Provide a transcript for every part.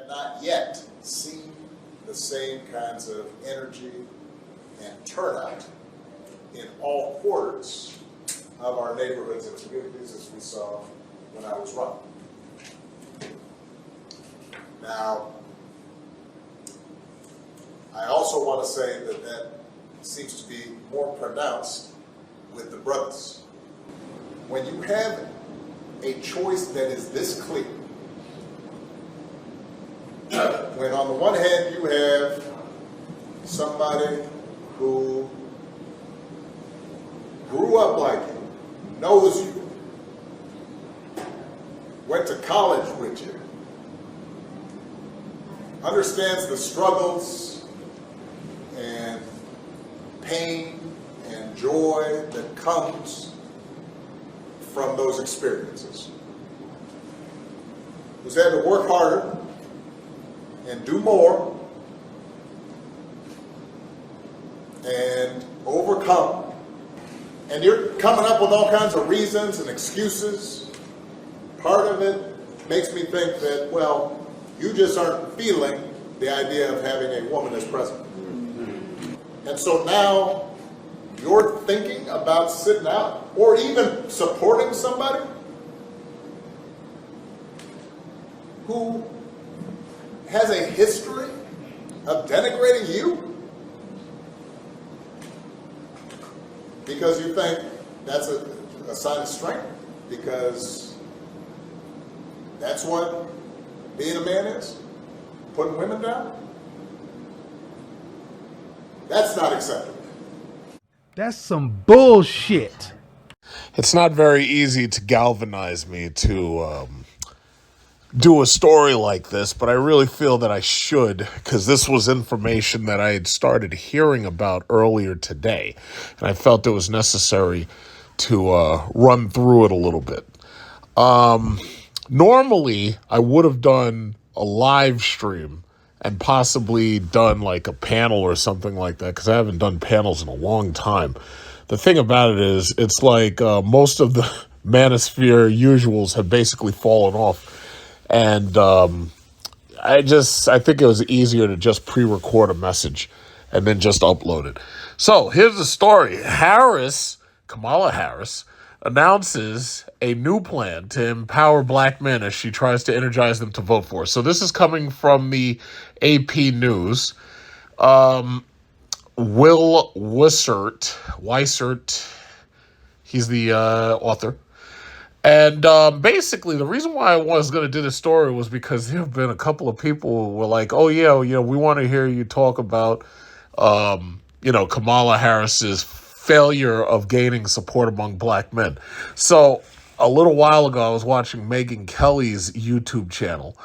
have not yet seen the same kinds of energy and turnout in all quarters of our neighborhoods and communities as we saw when I was running. Now, I also want to say that that seems to be more pronounced with the brothers. When you have a choice that is this clear, when on the one hand you have somebody who grew up like you, knows you, went to college with you, understands the struggles and pain and joy that comes from those experiences, who's had to work harder and do more and overcome. And you're coming up with all kinds of reasons and excuses. Part of it makes me think that, well, you just aren't feeling the idea of having a woman as president. And so now you're thinking about sitting out or even supporting somebody who has a history of denigrating you because you think that's a sign of strength, because that's what being a man is, putting women down. That's not acceptable. That's some bullshit. It's not very easy to galvanize me to do a story like this, but I really feel that I should, because this was information that I had started hearing about earlier today, and I felt it was necessary to run through it a little bit. Normally, I would have done a live stream and possibly done like a panel or something like that, because I haven't done panels in a long time. The thing about it is, it's like most of the manosphere usuals have basically fallen off. And I think it was easier to just pre-record a message and then just upload it. So here's the story. Kamala Harris, announces a new plan to empower black men as she tries to energize them to vote for. So this is coming from the AP News. Will Weissert, he's the author. And basically, the reason why I was going to do this story was because there have been a couple of people who were like, oh, yeah, we want to hear you talk about, Kamala Harris's failure of gaining support among black men. So a little while ago, I was watching Megyn Kelly's YouTube channel.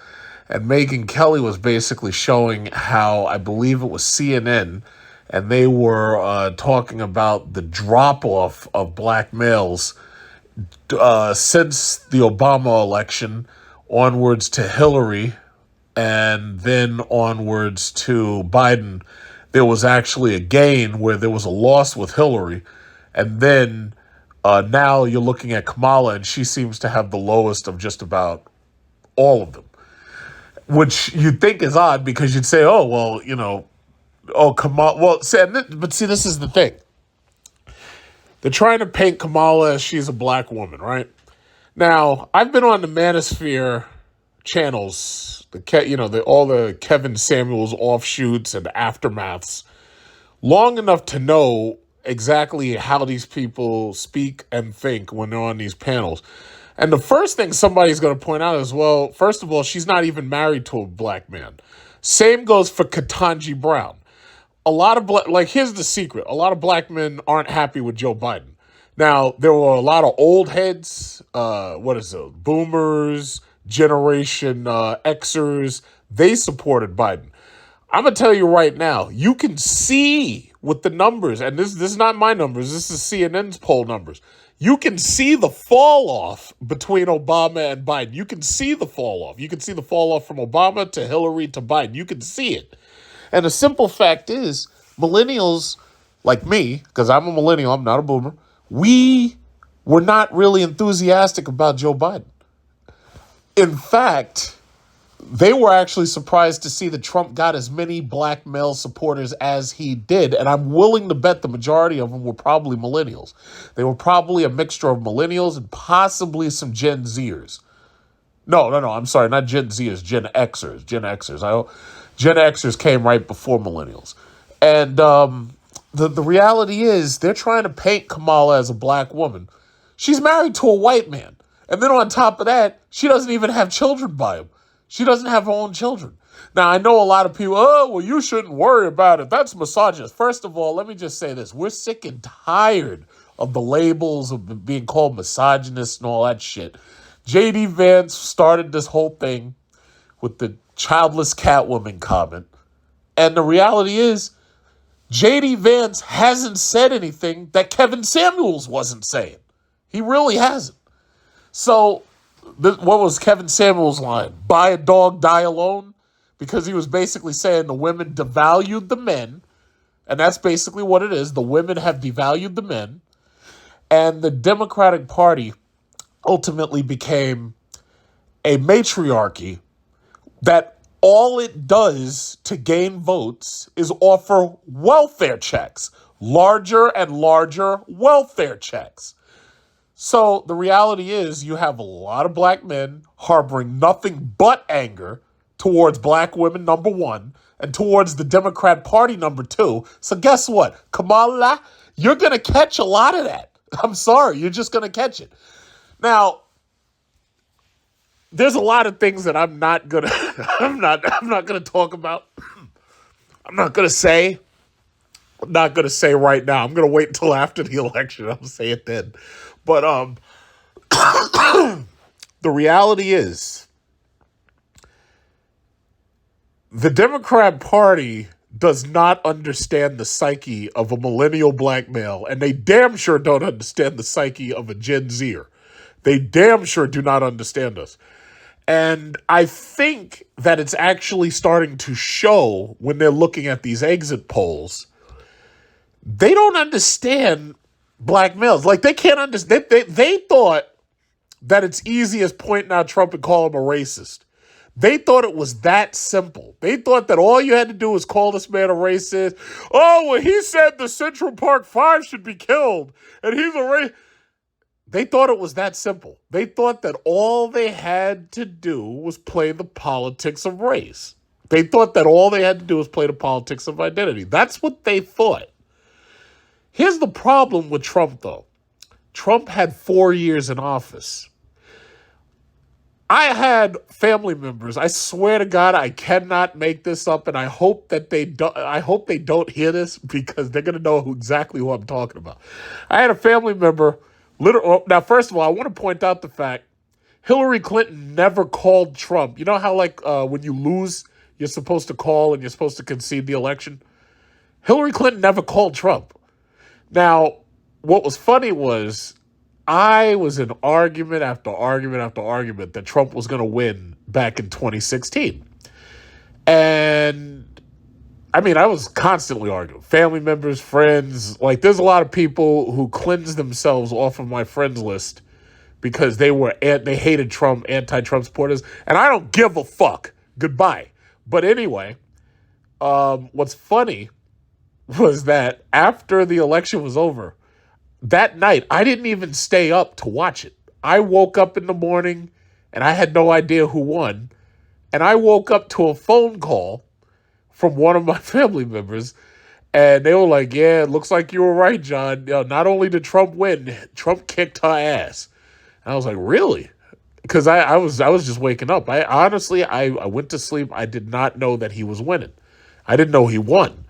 And Megyn Kelly was basically showing how, I believe it was CNN, and they were talking about the drop-off of black males since the Obama election onwards to Hillary and then onwards to Biden. There was actually a gain where there was a loss with Hillary. And then now you're looking at Kamala, and she seems to have the lowest of just about all of them, which you'd think is odd, because you'd say, oh, well, Kamala. Well, but see, this is the thing. They're trying to paint Kamala as she's a black woman, right? Now, I've been on the Manosphere channels, all the Kevin Samuels offshoots and aftermaths, long enough to know exactly how these people speak and think when they're on these panels. And the first thing somebody's going to point out is, well, first of all, she's not even married to a black man. Same goes for Ketanji Brown. A lot of here's the secret. A lot of black men aren't happy with Joe Biden. Now, there were a lot of old heads, boomers, Generation Xers. They supported Biden. I'm going to tell you right now, you can see with the numbers, and this is not my numbers, this is CNN's poll numbers. You can see the fall off between Obama and Biden. You can see the fall off. You can see the fall off from Obama to Hillary to Biden. You can see it. And the simple fact is, millennials like me, because I'm a millennial, I'm not a boomer, we were not really enthusiastic about Joe Biden. In fact, they were actually surprised to see that Trump got as many black male supporters as he did. And I'm willing to bet the majority of them were probably millennials. They were probably a mixture of millennials and possibly some Gen Zers. No, I'm sorry, not Gen Zers, Gen Xers. Gen Xers came right before millennials. And the reality is they're trying to paint Kamala as a black woman. She's married to a white man. And then on top of that, she doesn't even have children by him. She doesn't have her own children. Now, I know a lot of people, oh, well, you shouldn't worry about it. That's misogynist. First of all, let me just say this. We're sick and tired of the labels of being called misogynist and all that shit. J.D. Vance started this whole thing with the childless Catwoman comment. And the reality is, J.D. Vance hasn't said anything that Kevin Samuels wasn't saying. He really hasn't. So, what was Kevin Samuels' line? Buy a dog, die alone? Because he was basically saying the women devalued the men, and that's basically what it is. The women have devalued the men, and the Democratic Party ultimately became a matriarchy that all it does to gain votes is offer welfare checks, larger and larger welfare checks. So the reality is you have a lot of black men harboring nothing but anger towards black women, number one, and towards the Democrat Party, number two. So guess what? Kamala, you're going to catch a lot of that. I'm sorry, you're just going to catch it. Now, there's a lot of things that I'm not going to I'm not going to talk about. I'm not going to say. I'm not going to say right now. I'm going to wait until after the election. I'll say it then. But the reality is the Democrat Party does not understand the psyche of a millennial black male, and they damn sure don't understand the psyche of a Gen Zer. They damn sure do not understand us. And I think that it's actually starting to show when they're looking at these exit polls. They don't understand black males. Like, they can't understand. They thought that it's easy as pointing out Trump and call him a racist. They thought it was that simple. They thought that all you had to do was call this man a racist. Oh, well, he said the Central Park Five should be killed, and he's a racist. They thought it was that simple. They thought that all they had to do was play the politics of race. They thought that all they had to do was play the politics of identity. That's what they thought. Here's the problem with Trump, though. Trump had 4 years in office. I had family members. I swear to God, I cannot make this up, and I hope that they don't. I hope they don't hear this because they're gonna know exactly who I'm talking about. I had a family member. Now, first of all, I want to point out the fact Hillary Clinton never called Trump. You know how when you lose, you're supposed to call and you're supposed to concede the election. Hillary Clinton never called Trump. Now, what was funny was I was in argument after argument after argument that Trump was going to win back in 2016. And, I mean, I was constantly arguing. Family members, friends. Like, there's a lot of people who cleansed themselves off of my friends list because they hated Trump, anti-Trump supporters. And I don't give a fuck. Goodbye. But anyway, what's funny was that after the election was over, that night, I didn't even stay up to watch it. I woke up in the morning, and I had no idea who won. And I woke up to a phone call from one of my family members, and they were like, yeah, it looks like you were right, John. You know, not only did Trump win, Trump kicked her ass. And I was like, really? Because I was just waking up. I honestly went to sleep. I did not know that he was winning. I didn't know he won.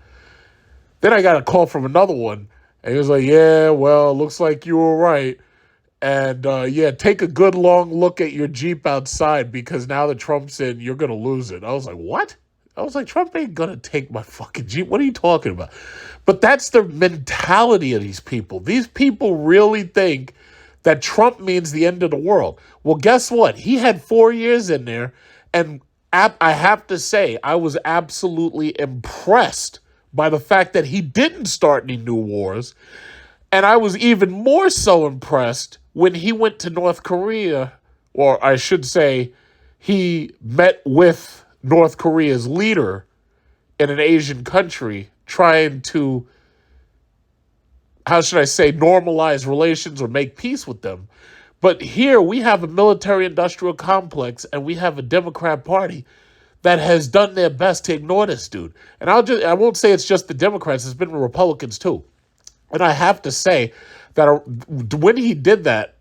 Then I got a call from another one, and he was like, yeah, well, looks like you were right. And, yeah, take a good long look at your Jeep outside because now that Trump's in, you're going to lose it. I was like, what? I was like, Trump ain't going to take my fucking Jeep. What are you talking about? But that's the mentality of these people. These people really think that Trump means the end of the world. Well, guess what? He had 4 years in there, and I have to say, I was absolutely impressed by the fact that he didn't start any new wars. And I was even more so impressed when he went to North Korea, or I should say, he met with North Korea's leader in an Asian country trying to, how should I say, normalize relations or make peace with them. But here we have a military-industrial complex and we have a Democrat Party that has done their best to ignore this dude. And I won't say it's just the Democrats, it's been the Republicans too. And I have to say that when he did that,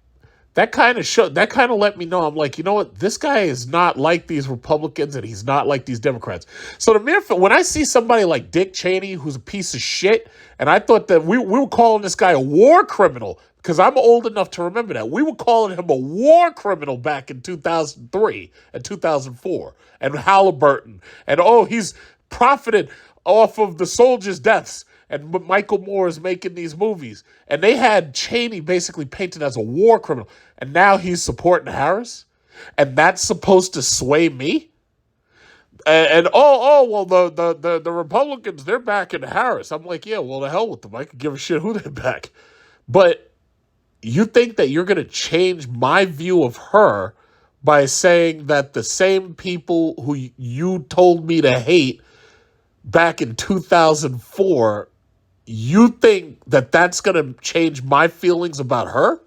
that kind of let me know, I'm like, you know what? This guy is not like these Republicans and he's not like these Democrats. So when I see somebody like Dick Cheney, who's a piece of shit, and I thought that we were calling this guy a war criminal, because I'm old enough to remember that. We were calling him a war criminal back in 2003 and 2004. And Halliburton. And, he's profited off of the soldiers' deaths. And Michael Moore is making these movies. And they had Cheney basically painted as a war criminal. And now he's supporting Harris? And that's supposed to sway me? Well, the Republicans, they're backing Harris. I'm like, yeah, well, the hell with them. I could give a shit who they back. But you think that you're going to change my view of her by saying that the same people who you told me to hate back in 2004, you think that that's going to change my feelings about her?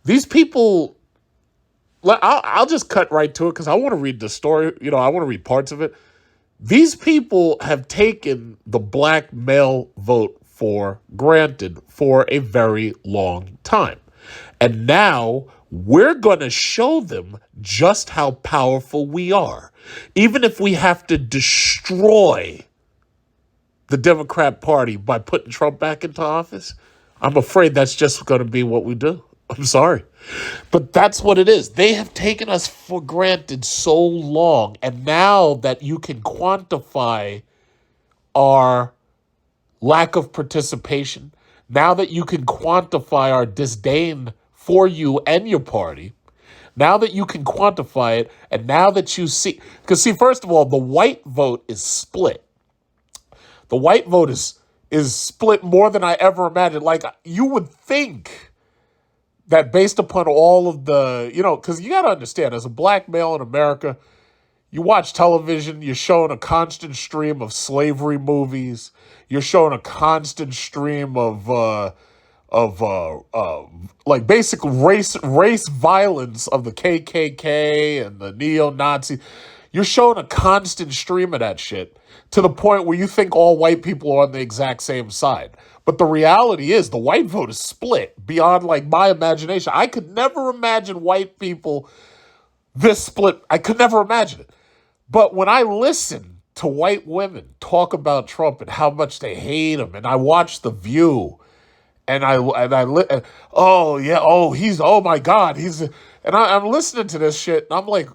These people, I'll just cut right to it because I want to read the story. I want to read parts of it. These people have taken the black male vote for granted for a very long time. And now we're going to show them just how powerful we are. Even if we have to destroy the Democrat Party by putting Trump back into office, I'm afraid that's just going to be what we do. I'm sorry. But that's what it is. They have taken us for granted so long. And now that you can quantify our lack of participation, now that you can quantify our disdain for you and your party, now that you can quantify it, and now that you see, because first of all, the white vote is split. The white vote is split more than I ever imagined. Like, you would think that based upon all of the, because you got to understand, as a black male in America, you watch television, you're shown a constant stream of slavery movies. You're shown a constant stream of like basic race violence of the KKK and the neo-Nazi. You're shown a constant stream of that shit to the point where you think all white people are on the exact same side. But the reality is the white vote is split beyond like my imagination. I could never imagine white people this split. I could never imagine it. But when I listen to white women talk about Trump and how much they hate him, and I watch The View, and I'm listening to this shit, and I'm like,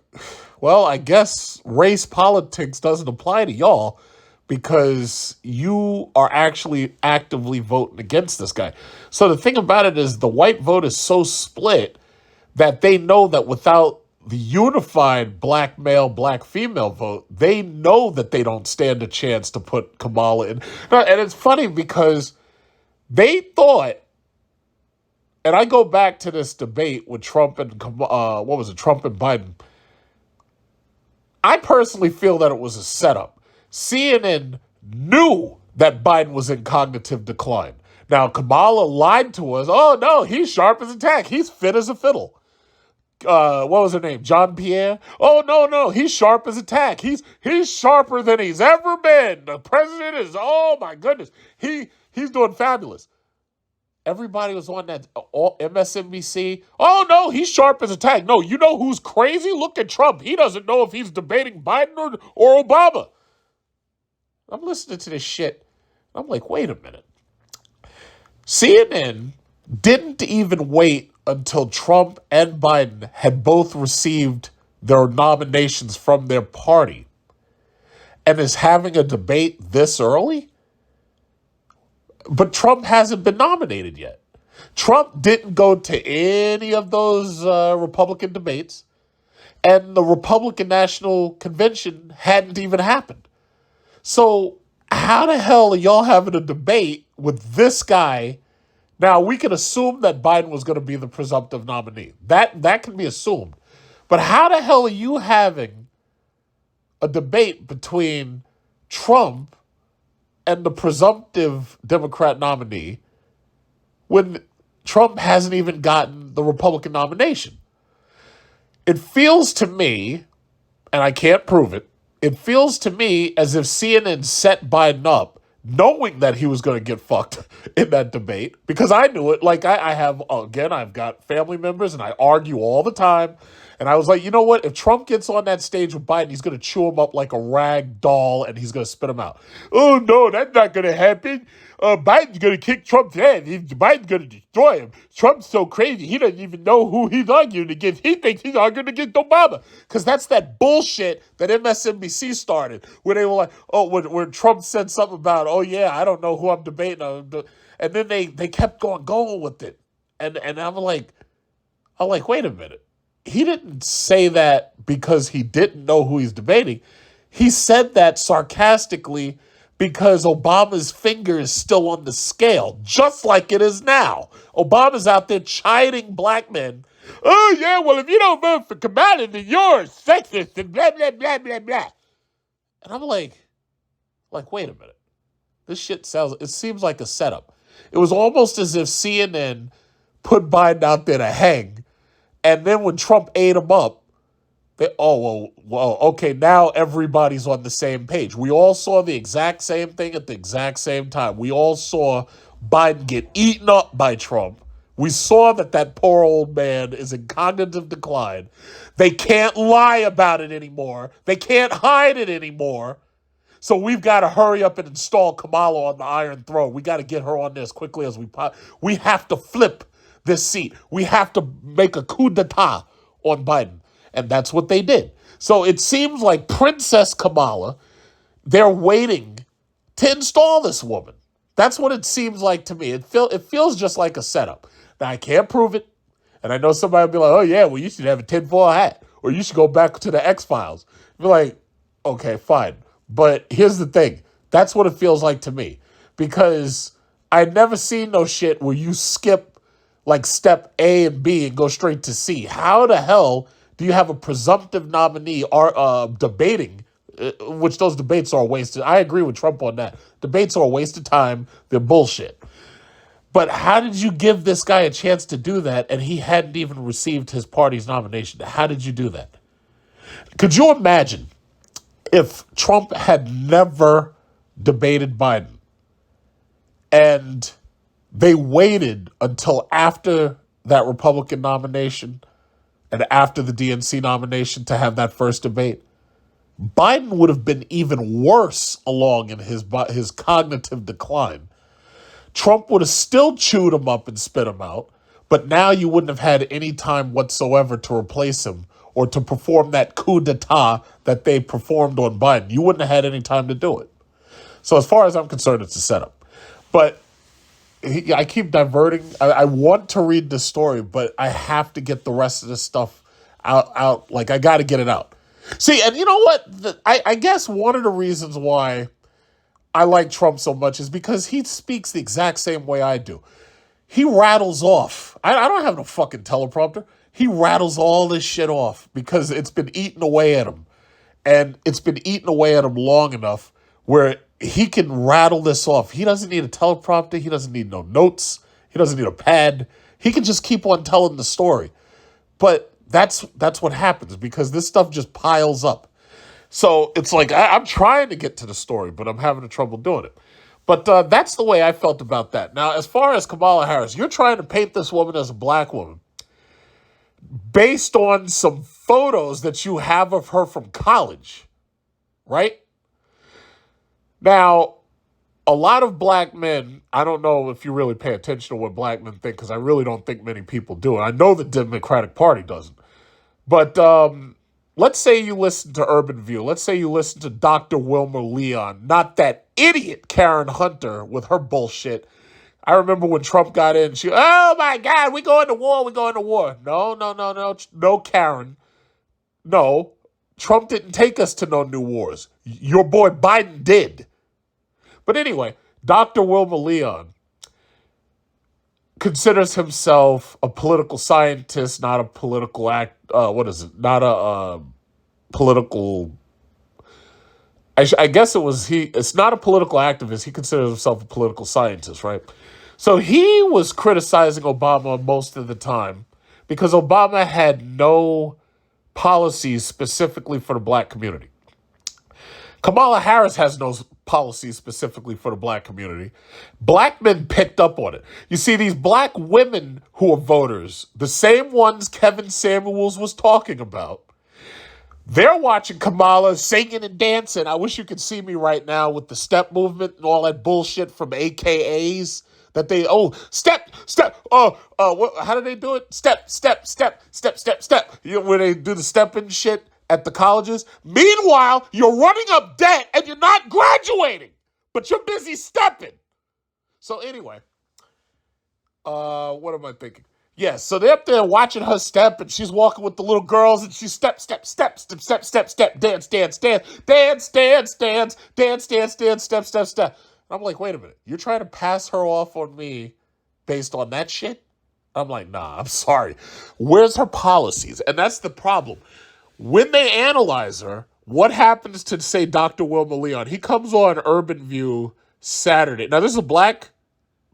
well, I guess race politics doesn't apply to y'all because you are actually actively voting against this guy. So the thing about it is the white vote is so split that they know that without the unified black male, black female vote, they know that they don't stand a chance to put Kamala in. And it's funny because they thought, and I go back to this debate with Trump and, Trump and Biden. I personally feel that it was a setup. CNN knew that Biden was in cognitive decline. Now, Kamala lied to us. Oh, no, he's sharp as a tack. He's fit as a fiddle. What was her name? John Pierre? Oh, no, he's sharp as a tack. He's sharper than he's ever been. The president is, oh, my goodness. He's doing fabulous. Everybody was on that MSNBC. Oh, no, he's sharp as a tack. No, you know who's crazy? Look at Trump. He doesn't know if he's debating Biden or Obama. I'm listening to this shit. I'm like, wait a minute. CNN didn't even wait until Trump and Biden had both received their nominations from their party and is having a debate this early? But Trump hasn't been nominated yet. Trump didn't go to any of those Republican debates, and the Republican National Convention hadn't even happened. So how the hell are y'all having a debate with this guy? Now, we can assume that Biden was going to be the presumptive nominee. That can be assumed. But how the hell are you having a debate between Trump and the presumptive Democrat nominee when Trump hasn't even gotten the Republican nomination? It feels to me, and I can't prove it, it feels to me as if CNN set Biden up knowing that he was going to get fucked in that debate, because I knew it. Like, I have, again, I've got family members and I argue all the time. And I was like, you know what? If Trump gets on that stage with Biden, he's going to chew him up like a rag doll and he's going to spit him out. Oh, no, that's not going to happen. Biden's going to kick Trump's ass. Biden's going to destroy him. Trump's so crazy, he doesn't even know who he's arguing against. He thinks he's arguing against Obama. Because that's that bullshit that MSNBC started, where they were like, oh, when Trump said something about, oh, yeah, I don't know who I'm debating. And then they kept going with it. And I'm like, wait a minute. He didn't say that because he didn't know who he's debating. He said that sarcastically because Obama's finger is still on the scale, just like it is now. Obama's out there chiding black men. Oh, yeah, well, if you don't vote for Kamala, then you're sexist and blah, blah, blah, blah, blah. And I'm like, wait a minute. This shit seems like a setup. It was almost as if CNN put Biden out there to hang. And then when Trump ate him up, okay, now everybody's on the same page. We all saw the exact same thing at the exact same time. We all saw Biden get eaten up by Trump. We saw that poor old man is in cognitive decline. They can't lie about it anymore. They can't hide it anymore. So we've got to hurry up and install Kamala on the Iron Throne. We got to get her on there as quickly as we have to flip this seat. We have to make a coup d'etat on Biden. And that's what they did. So it seems like Princess Kamala, they're waiting to install this woman. That's what it seems like to me. It feels just like a setup. Now, I can't prove it. And I know somebody will be like, oh, yeah, well, you should have a tinfoil hat. Or you should go back to the X-Files. Be like, okay, fine. But here's the thing. That's what it feels like to me. Because I've never seen no shit where you skip like step A and B and go straight to C. How the hell do you have a presumptive nominee debating, which those debates are a waste of, I agree with Trump on that. Debates are a waste of time. They're bullshit. But how did you give this guy a chance to do that and he hadn't even received his party's nomination? How did you do that? Could you imagine if Trump had never debated Biden and they waited until after that Republican nomination and after the DNC nomination to have that first debate? Biden would have been even worse along in his cognitive decline. Trump would have still chewed him up and spit him out, but now you wouldn't have had any time whatsoever to replace him or to perform that coup d'etat that they performed on Biden. You wouldn't have had any time to do it. So as far as I'm concerned, it's a setup. But I keep diverting. I want to read the story, but I have to get the rest of this stuff out. Like, I got to get it out. See, and you know what? I guess one of the reasons why I like Trump so much is because he speaks the exact same way I do. He rattles off. I don't have no fucking teleprompter. He rattles all this shit off because it's been eating away at him. And it's been eating away at him long enough where he can rattle this off. He doesn't need a teleprompter. He doesn't need no notes. He doesn't need a pad. He can just keep on telling the story. But that's what happens because this stuff just piles up. So it's like I'm trying to get to the story, but I'm having trouble doing it. But that's the way I felt about that. Now, as far as Kamala Harris, you're trying to paint this woman as a black woman based on some photos that you have of her from college, right? Now, a lot of black men, I don't know if you really pay attention to what black men think, because I really don't think many people do. And I know the Democratic Party doesn't. But let's say you listen to Urban View. Let's say you listen to Dr. Wilmer Leon, not that idiot Karen Hunter with her bullshit. I remember when Trump got in, oh my God, we going to war. No, Karen. No, Trump didn't take us to no new wars. Your boy Biden did. But anyway, Dr. Wilmer Leon, considers himself a political scientist, not a political what is it? Not a political. I guess it was he. It's not a political activist. He considers himself a political scientist, right? So he was criticizing Obama most of the time because Obama had no policies specifically for the black community. Kamala Harris has no policies specifically for the black community. Black men picked up on it. You see, these black women who are voters, the same ones Kevin Samuels was talking about, they're watching Kamala singing and dancing. I wish you could see me right now with the step movement and all that bullshit from AKAs that they, step, how do they do it? Step, step, step, step, step, step. You know, where they do the stepping shit at the colleges. Meanwhile, you're running up debt and you're not graduating, but you're busy stepping. So anyway, what am I thinking? Yeah, so they're up there watching her step, and she's walking with the little girls, and she's step, step, step, step, step, step, step, dance, dance, dance, dance, dance, dance, dance, dance, dance, step, step, step. And I'm like, wait a minute, you're trying to pass her off on me based on that shit? I'm like, nah, I'm sorry. Where's her policies? And that's the problem. When they analyze her, what happens to, say, Dr. Wilma Leon? He comes on Urban View Saturday. Now, this is a black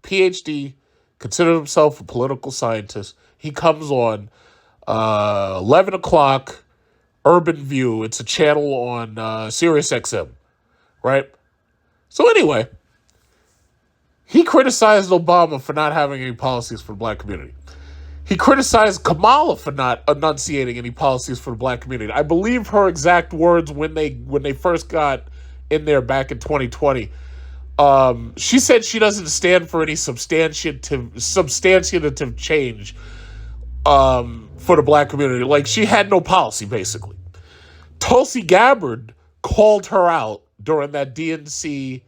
PhD, considers himself a political scientist. He comes on 11 o'clock, Urban View. It's a channel on Sirius XM, right? So anyway, he criticized Obama for not having any policies for the black community. He criticized Kamala for not enunciating any policies for the black community. I believe her exact words when they first got in there back in 2020. She said she doesn't stand for any substantiative change for the black community. Like, she had no policy, basically. Tulsi Gabbard called her out during that DNC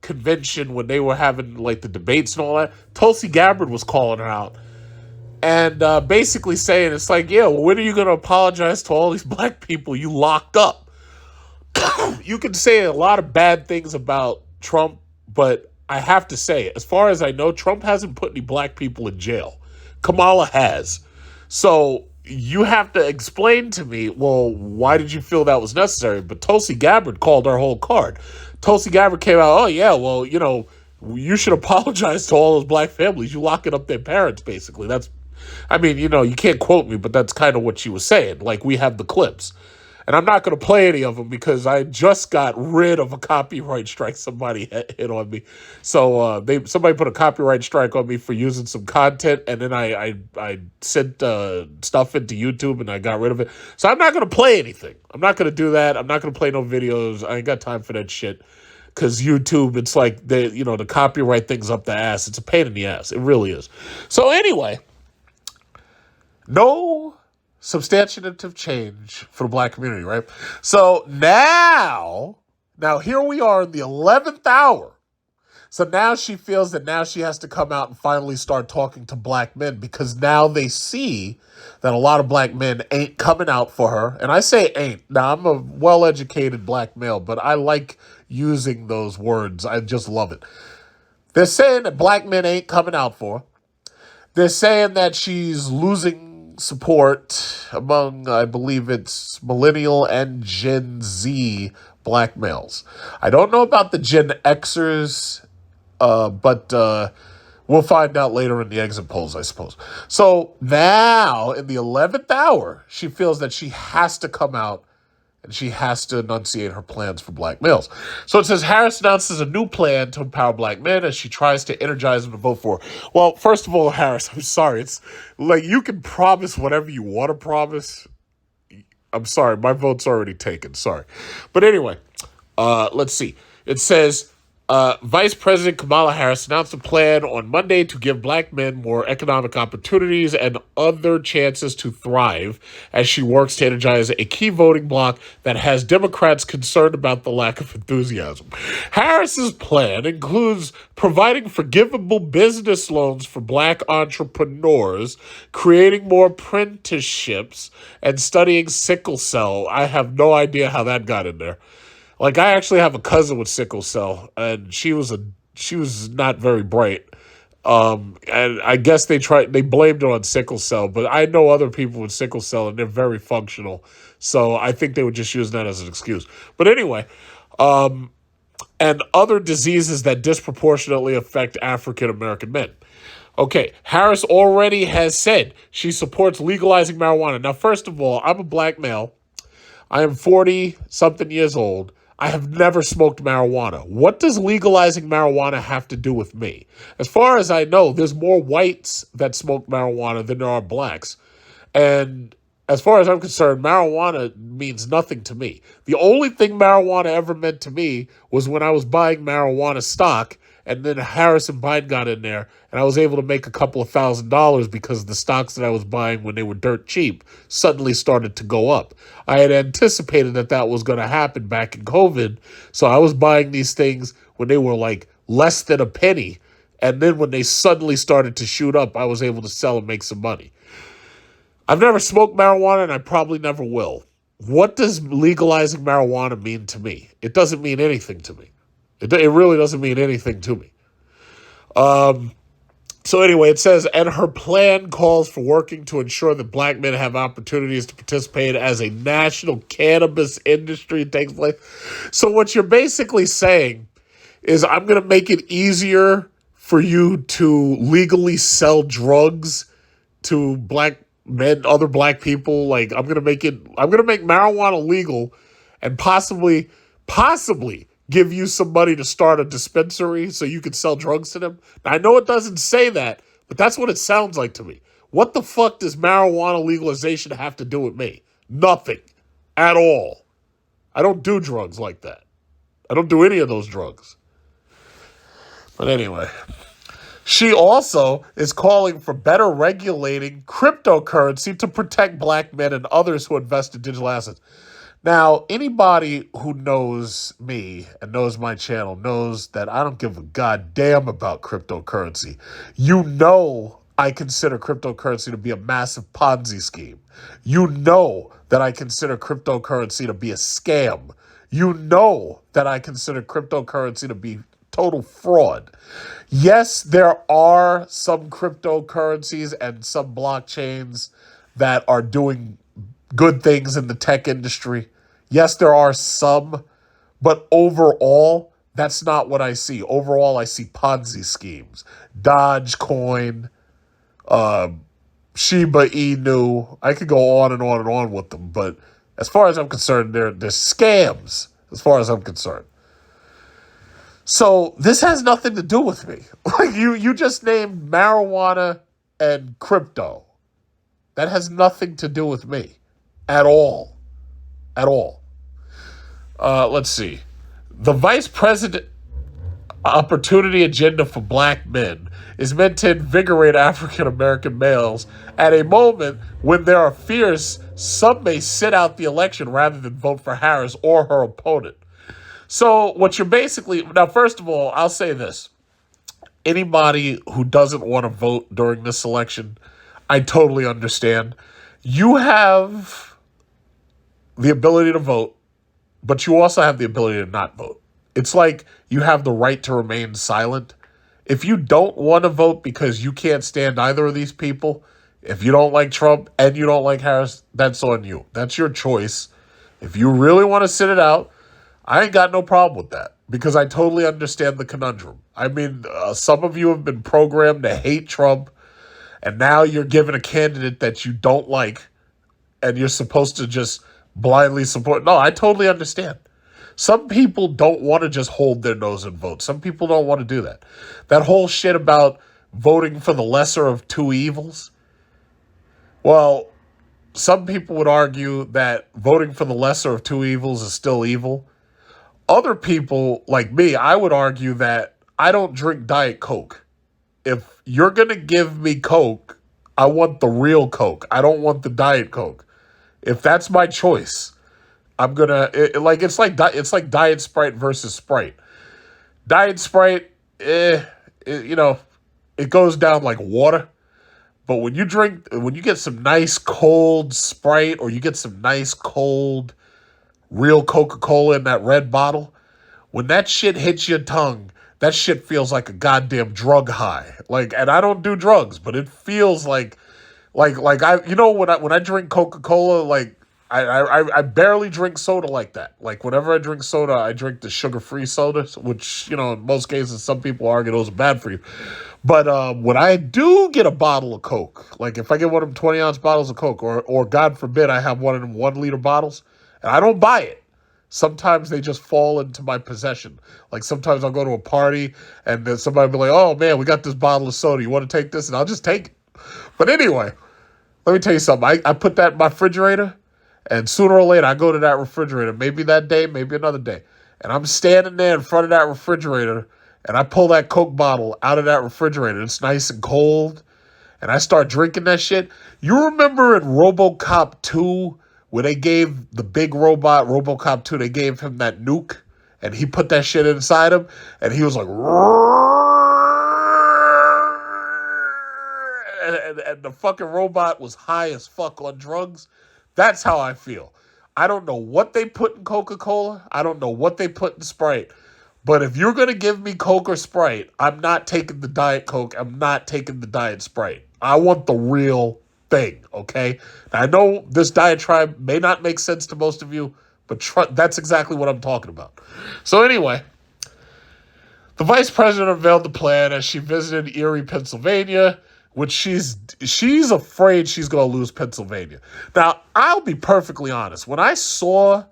convention when they were having, like, the debates and all that. Tulsi Gabbard was calling her out and basically saying, it's like, yeah, well, when are you going to apologize to all these black people you locked up? You can say a lot of bad things about Trump, but I have to say, as far as I know, Trump hasn't put any black people in jail. Kamala has. So you have to explain to me, well, why did you feel that was necessary? But Tulsi Gabbard called her whole card. Tulsi Gabbard came out, oh, yeah, well, you know, you should apologize to all those black families. You locking up their parents, basically. That's, I mean, you know, you can't quote me, but that's kind of what she was saying. Like, we have the clips. And I'm not going to play any of them because I just got rid of a copyright strike somebody hit on me. So somebody put a copyright strike on me for using some content, and then I sent stuff into YouTube and I got rid of it. So I'm not going to play anything. I'm not going to do that. I'm not going to play no videos. I ain't got time for that shit. Because YouTube, it's like, the copyright thing's up the ass. It's a pain in the ass. It really is. So anyway, no substantive change for the black community, right? So now here we are in the 11th hour. So now she feels that now she has to come out and finally start talking to black men because now they see that a lot of black men ain't coming out for her. And I say ain't. Now, I'm a well-educated black male, but I like using those words. I just love it. They're saying that black men ain't coming out for her. They're saying that she's losing support among, I believe it's millennial and Gen Z black males. I don't know about the Gen Xers, but we'll find out later in the exit polls, I suppose. So now, in the 11th hour, she feels that she has to come out and she has to enunciate her plans for black males. So it says, Harris announces a new plan to empower black men as she tries to energize them to vote for her. Well, first of all, Harris, I'm sorry. It's like you can promise whatever you want to promise. I'm sorry. My vote's already taken. Sorry. But anyway, let's see. It says, Vice President Kamala Harris announced a plan on Monday to give black men more economic opportunities and other chances to thrive as she works to energize a key voting bloc that has Democrats concerned about the lack of enthusiasm. Harris's plan includes providing forgivable business loans for black entrepreneurs, creating more apprenticeships, and studying sickle cell. I have no idea how that got in there. Like, I actually have a cousin with sickle cell, and she was not very bright. And I guess they blamed it on sickle cell, but I know other people with sickle cell and they're very functional. So I think they were just using that as an excuse. But anyway, and other diseases that disproportionately affect African American men. Okay, Harris already has said she supports legalizing marijuana. Now, first of all, I'm a black male. I am 40-something years old. I have never smoked marijuana. What does legalizing marijuana have to do with me? As far as I know, there's more whites that smoke marijuana than there are blacks. And as far as I'm concerned, marijuana means nothing to me. The only thing marijuana ever meant to me was when I was buying marijuana stock, and then Harris and Biden got in there, and I was able to make a couple of $1,000 because the stocks that I was buying when they were dirt cheap suddenly started to go up. I had anticipated that was going to happen back in COVID, so I was buying these things when they were like less than a penny, and then when they suddenly started to shoot up, I was able to sell and make some money. I've never smoked marijuana, and I probably never will. What does legalizing marijuana mean to me? It doesn't mean anything to me. It really doesn't mean anything to me. So anyway, it says, and her plan calls for working to ensure that black men have opportunities to participate as a national cannabis industry takes place. So what you're basically saying is I'm going to make it easier for you to legally sell drugs to black men, other black people. Like I'm going to make marijuana legal and possibly give you some money to start a dispensary so you can sell drugs to them. Now, I know it doesn't say that, but that's what it sounds like to me. What the fuck does marijuana legalization have to do with me? Nothing at all. I don't do drugs like that. I don't do any of those drugs. But anyway, she also is calling for better regulating cryptocurrency to protect black men and others who invest in digital assets. Now, anybody who knows me and knows my channel knows that I don't give a goddamn about cryptocurrency. You know I consider cryptocurrency to be a massive Ponzi scheme. You know that I consider cryptocurrency to be a scam. You know that I consider cryptocurrency to be total fraud. Yes, there are some cryptocurrencies and some blockchains that are doing good things in the tech industry. Yes, there are some, but overall, that's not what I see. Overall, I see Ponzi schemes, Dogecoin, Shiba Inu. I could go on and on and on with them, but as far as I'm concerned, they're scams, as far as I'm concerned. So this has nothing to do with me. Like you just named marijuana and crypto. That has nothing to do with me at all. At all. Let's see. The vice president opportunity agenda for black men is meant to invigorate African American males at a moment when there are fears some may sit out the election rather than vote for Harris or her opponent. So what you're basically, now first of all, I'll say this. Anybody who doesn't want to vote during this election, I totally understand. You have the ability to vote, but you also have the ability to not vote. It's like you have the right to remain silent. If you don't want to vote because you can't stand either of these people, if you don't like Trump and you don't like Harris, that's on you. That's your choice. If you really want to sit it out, I ain't got no problem with that because I totally understand the conundrum. I mean, some of you have been programmed to hate Trump, and now you're given a candidate that you don't like, and you're supposed to just blindly support. No, I totally understand. Some people don't want to just hold their nose and vote. Some people don't want to do that. That whole shit about voting for the lesser of two evils. Well, some people would argue that voting for the lesser of two evils is still evil. Other people, like me, I would argue that I don't drink Diet Coke. If you're going to give me Coke, I want the real Coke. I don't want the Diet Coke. If that's my choice, I'm going to, it's like Diet Sprite versus Sprite. Diet Sprite, it goes down like water. But when you get some nice cold Sprite or you get some nice cold real Coca-Cola in that red bottle, when that shit hits your tongue, that shit feels like a goddamn drug high. Like, and I don't do drugs, but it feels like I, you know, when I drink Coca-Cola, like I barely drink soda like that. Like whenever I drink soda, I drink the sugar-free sodas, which, you know, in most cases, some people argue those are bad for you. But when I do get a bottle of Coke, like if I get one of them 20-ounce bottles of Coke, or God forbid I have one of them 1-liter bottles, and I don't buy it, sometimes they just fall into my possession. Like sometimes I'll go to a party and then somebody will be like, oh man, we got this bottle of soda. You want to take this? And I'll just take it. But anyway, let me tell you something. I put that in my refrigerator, and sooner or later I go to that refrigerator. Maybe that day, maybe another day. And I'm standing there in front of that refrigerator, and I pull that Coke bottle out of that refrigerator. It's nice and cold, and I start drinking that shit. You remember in RoboCop 2 where they gave the big robot, RoboCop 2, they gave him that nuke, and he put that shit inside him, and he was like, and the fucking robot was high as fuck on drugs. That's how I feel. I don't know what they put in Coca-Cola. I don't know what they put in Sprite. But if you're going to give me Coke or Sprite, I'm not taking the Diet Coke. I'm not taking the Diet Sprite. I want the real thing, okay? Now, I know this diatribe may not make sense to most of you, but that's exactly what I'm talking about. So anyway, the vice president unveiled the plan as she visited Erie, Pennsylvania, which she's afraid she's going to lose Pennsylvania. Now, I'll be perfectly honest. When I saw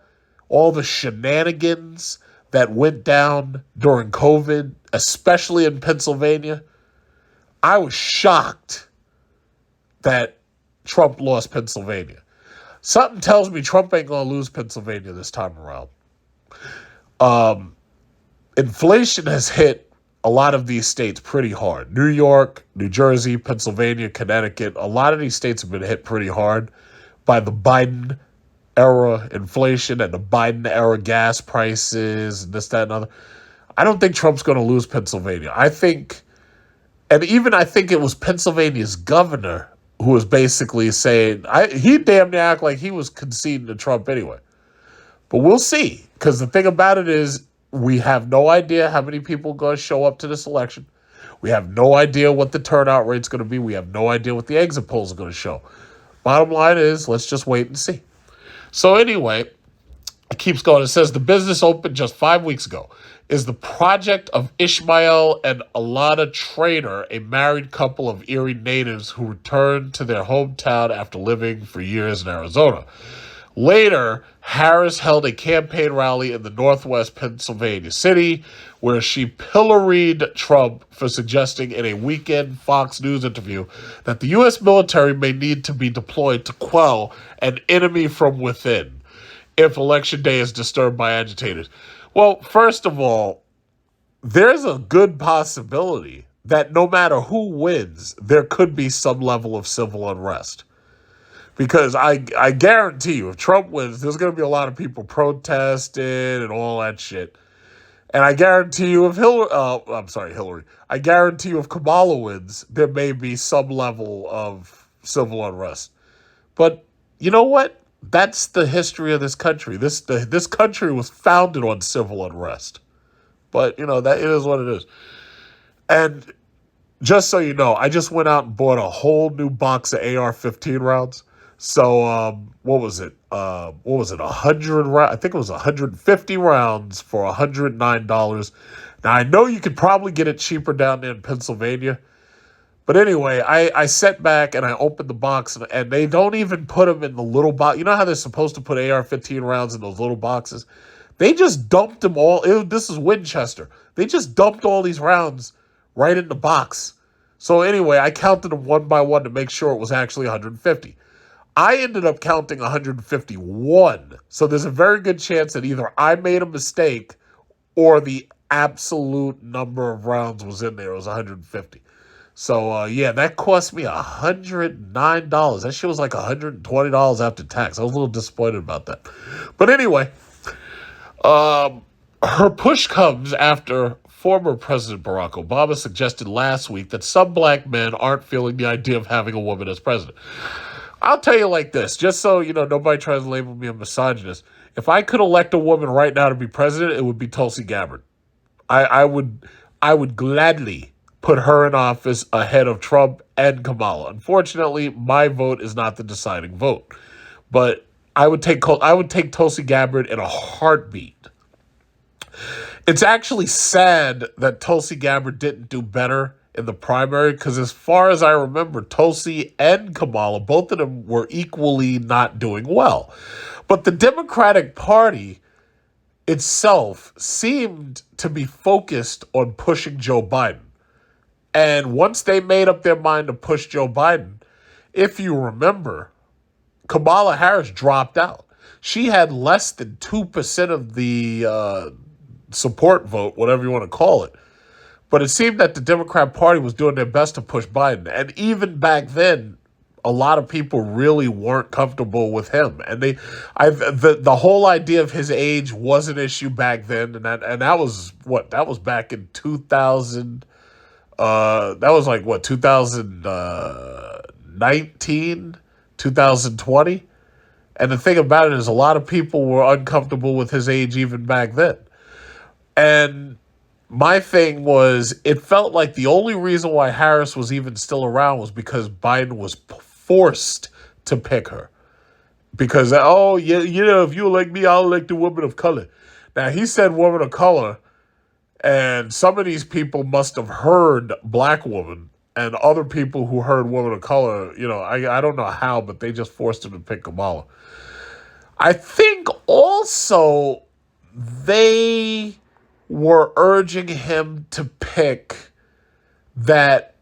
all the shenanigans that went down during COVID, especially in Pennsylvania, I was shocked that Trump lost Pennsylvania. Something tells me Trump ain't going to lose Pennsylvania this time around. Inflation has hit a lot of these states pretty hard. New York, New Jersey, Pennsylvania, Connecticut, a lot of these states have been hit pretty hard by the Biden era inflation and the Biden era gas prices and this, that, and other. I don't think Trump's going to lose Pennsylvania. I think it was Pennsylvania's governor who was basically saying, he damn near act like he was conceding to Trump anyway. But we'll see, because the thing about it is, we have no idea how many people are going to show up to this election. We have no idea what the turnout rate's going to be. We have no idea what the exit polls are going to show. Bottom line is, let's just wait and see. So anyway, it keeps going. It says the business opened just 5 weeks ago. Is the project of Ishmael and Alana Trainer, a married couple of Erie natives who returned to their hometown after living for years in Arizona. Later, Harris held a campaign rally in the northwest Pennsylvania city where she pilloried Trump for suggesting in a weekend Fox News interview that the U.S. military may need to be deployed to quell an enemy from within if Election Day is disturbed by agitators. Well, first of all, there's a good possibility that no matter who wins, there could be some level of civil unrest. Because I guarantee you, if Trump wins, there's going to be a lot of people protesting and all that shit. And I guarantee you, if Hillary. I guarantee you, if Kamala wins, there may be some level of civil unrest. But you know what? That's the history of this country. This country was founded on civil unrest. But you know that it is what it is. And just so you know, I just went out and bought a whole new box of AR-15 rounds. So, what was it? 100 rounds? I think it was 150 rounds for $109. Now, I know you could probably get it cheaper down there in Pennsylvania. But anyway, I sat back and I opened the box, and they don't even put them in the little box. You know how they're supposed to put AR-15 rounds in those little boxes? They just dumped them all. This is Winchester. They just dumped all these rounds right in the box. So anyway, I counted them one by one to make sure it was actually 150. I ended up counting 151. So there's a very good chance that either I made a mistake or the absolute number of rounds was in there. It was 150. So, yeah, that cost me $109. That shit was like $120 after tax. I was a little disappointed about that. But anyway, her push comes after former President Barack Obama suggested last week that some black men aren't feeling the idea of having a woman as president. I'll tell you like this, just so, you know, nobody tries to label me a misogynist. If I could elect a woman right now to be president, it would be Tulsi Gabbard. I I would gladly put her in office ahead of Trump and Kamala. Unfortunately, my vote is not the deciding vote. But I would take Tulsi Gabbard in a heartbeat. It's actually sad that Tulsi Gabbard didn't do better in the primary because as far as I remember, Tulsi and Kamala, both of them were equally not doing well. But the Democratic Party itself seemed to be focused on pushing Joe Biden. And once they made up their mind to push Joe Biden, if you remember, Kamala Harris dropped out. She had less than 2% of the support vote, whatever you want to call it. But it seemed that the Democrat Party was doing their best to push Biden. And even back then, a lot of people really weren't comfortable with him. And the whole idea of his age was an issue back then. And that was what? That was back in 2000. That was like what, 2019, 2020? And the thing about it is a lot of people were uncomfortable with his age even back then. And my thing was, it felt like the only reason why Harris was even still around was because Biden was forced to pick her. Because, oh, yeah, if you elect me, I'll elect a woman of color. Now, he said woman of color, and some of these people must have heard black woman, and other people who heard woman of color, I don't know how, but they just forced him to pick Kamala. I think also they were urging him to pick that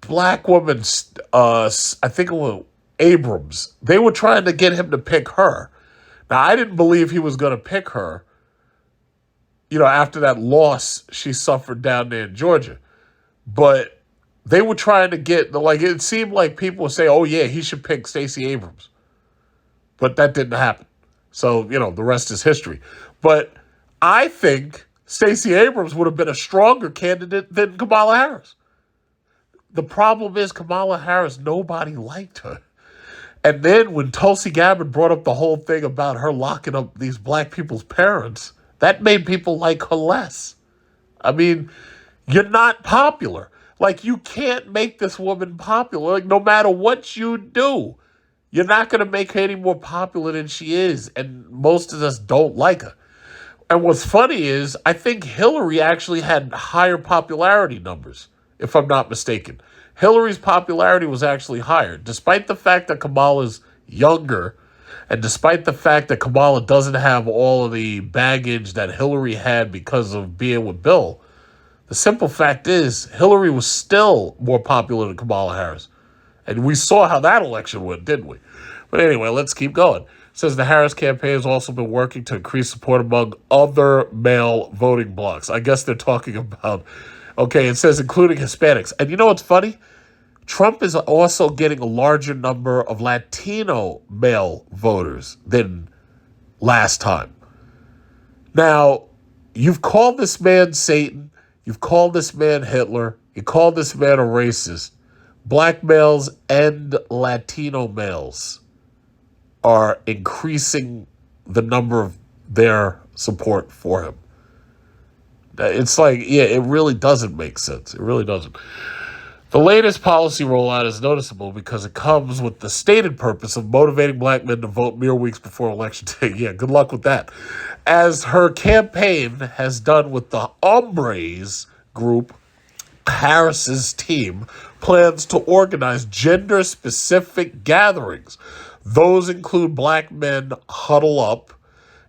black woman, I think it was Abrams. They were trying to get him to pick her. Now, I didn't believe he was going to pick her, after that loss she suffered down there in Georgia. But they were trying to get, it seemed like people would say, oh, yeah, he should pick Stacey Abrams. But that didn't happen. So, the rest is history. But I think Stacey Abrams would have been a stronger candidate than Kamala Harris. The problem is Kamala Harris, nobody liked her. And then when Tulsi Gabbard brought up the whole thing about her locking up these black people's parents, that made people like her less. I mean, you're not popular. You can't make this woman popular. No matter what you do, you're not going to make her any more popular than she is. And most of us don't like her. And what's funny is, I think Hillary actually had higher popularity numbers, if I'm not mistaken. Hillary's popularity was actually higher, despite the fact that Kamala's younger, and despite the fact that Kamala doesn't have all of the baggage that Hillary had because of being with Bill. The simple fact is, Hillary was still more popular than Kamala Harris. And we saw how that election went, didn't we? But anyway, let's keep going. It says the Harris campaign has also been working to increase support among other male voting blocs. I guess they're talking about, it says including Hispanics. And you know what's funny? Trump is also getting a larger number of Latino male voters than last time. Now, you've called this man Satan. You've called this man Hitler. You called this man a racist. Black males and Latino males are increasing the number of their support for him. It's it really doesn't make sense. It really doesn't. The latest policy rollout is noticeable because it comes with the stated purpose of motivating black men to vote mere weeks before election day. Yeah, good luck with that. As her campaign has done with the Hombres group, Harris's team plans to organize gender-specific gatherings. Those include Black Men Huddle Up,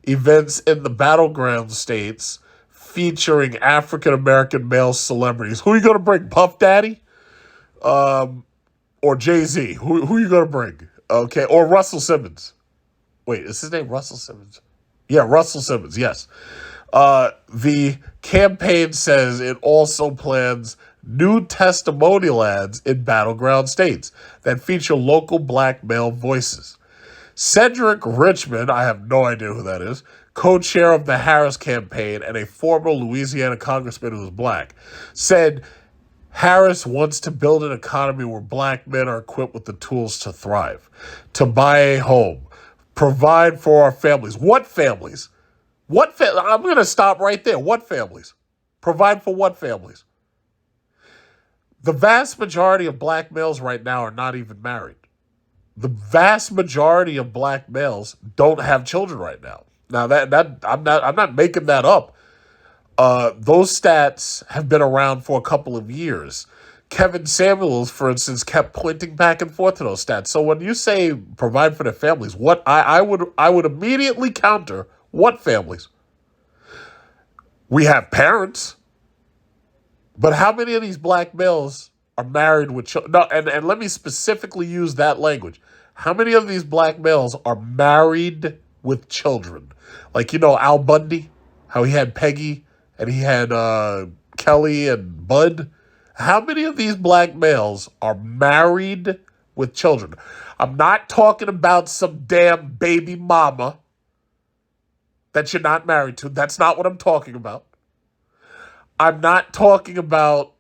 events in the battleground states featuring African-American male celebrities. Who are you going to bring, Puff Daddy? Or Jay-Z? Who are you going to bring? Okay, or Russell Simmons. Wait, is his name Russell Simmons? Yeah, Russell Simmons, yes. The campaign says it also plans new testimonial ads in battleground states that feature local black male voices. Cedric Richmond, I have no idea who that is, co-chair of the Harris campaign and a former Louisiana congressman who is black, said Harris wants to build an economy where black men are equipped with the tools to thrive, to buy a home, provide for our families. What families? I'm going to stop right there. What families? Provide for what families? The vast majority of black males right now are not even married. The vast majority of black males don't have children right now. Now that I'm not making that up. Those stats have been around for a couple of years. Kevin Samuels, for instance, kept pointing back and forth to those stats. So when you say provide for their families, what I would immediately counter what families? We have parents, but how many of these black males are married with children? No, and let me specifically use that language. How many of these black males are married with children? Like, Al Bundy, how he had Peggy and he had Kelly and Bud. How many of these black males are married with children? I'm not talking about some damn baby mama that you're not married to. That's not what I'm talking about. I'm not talking about,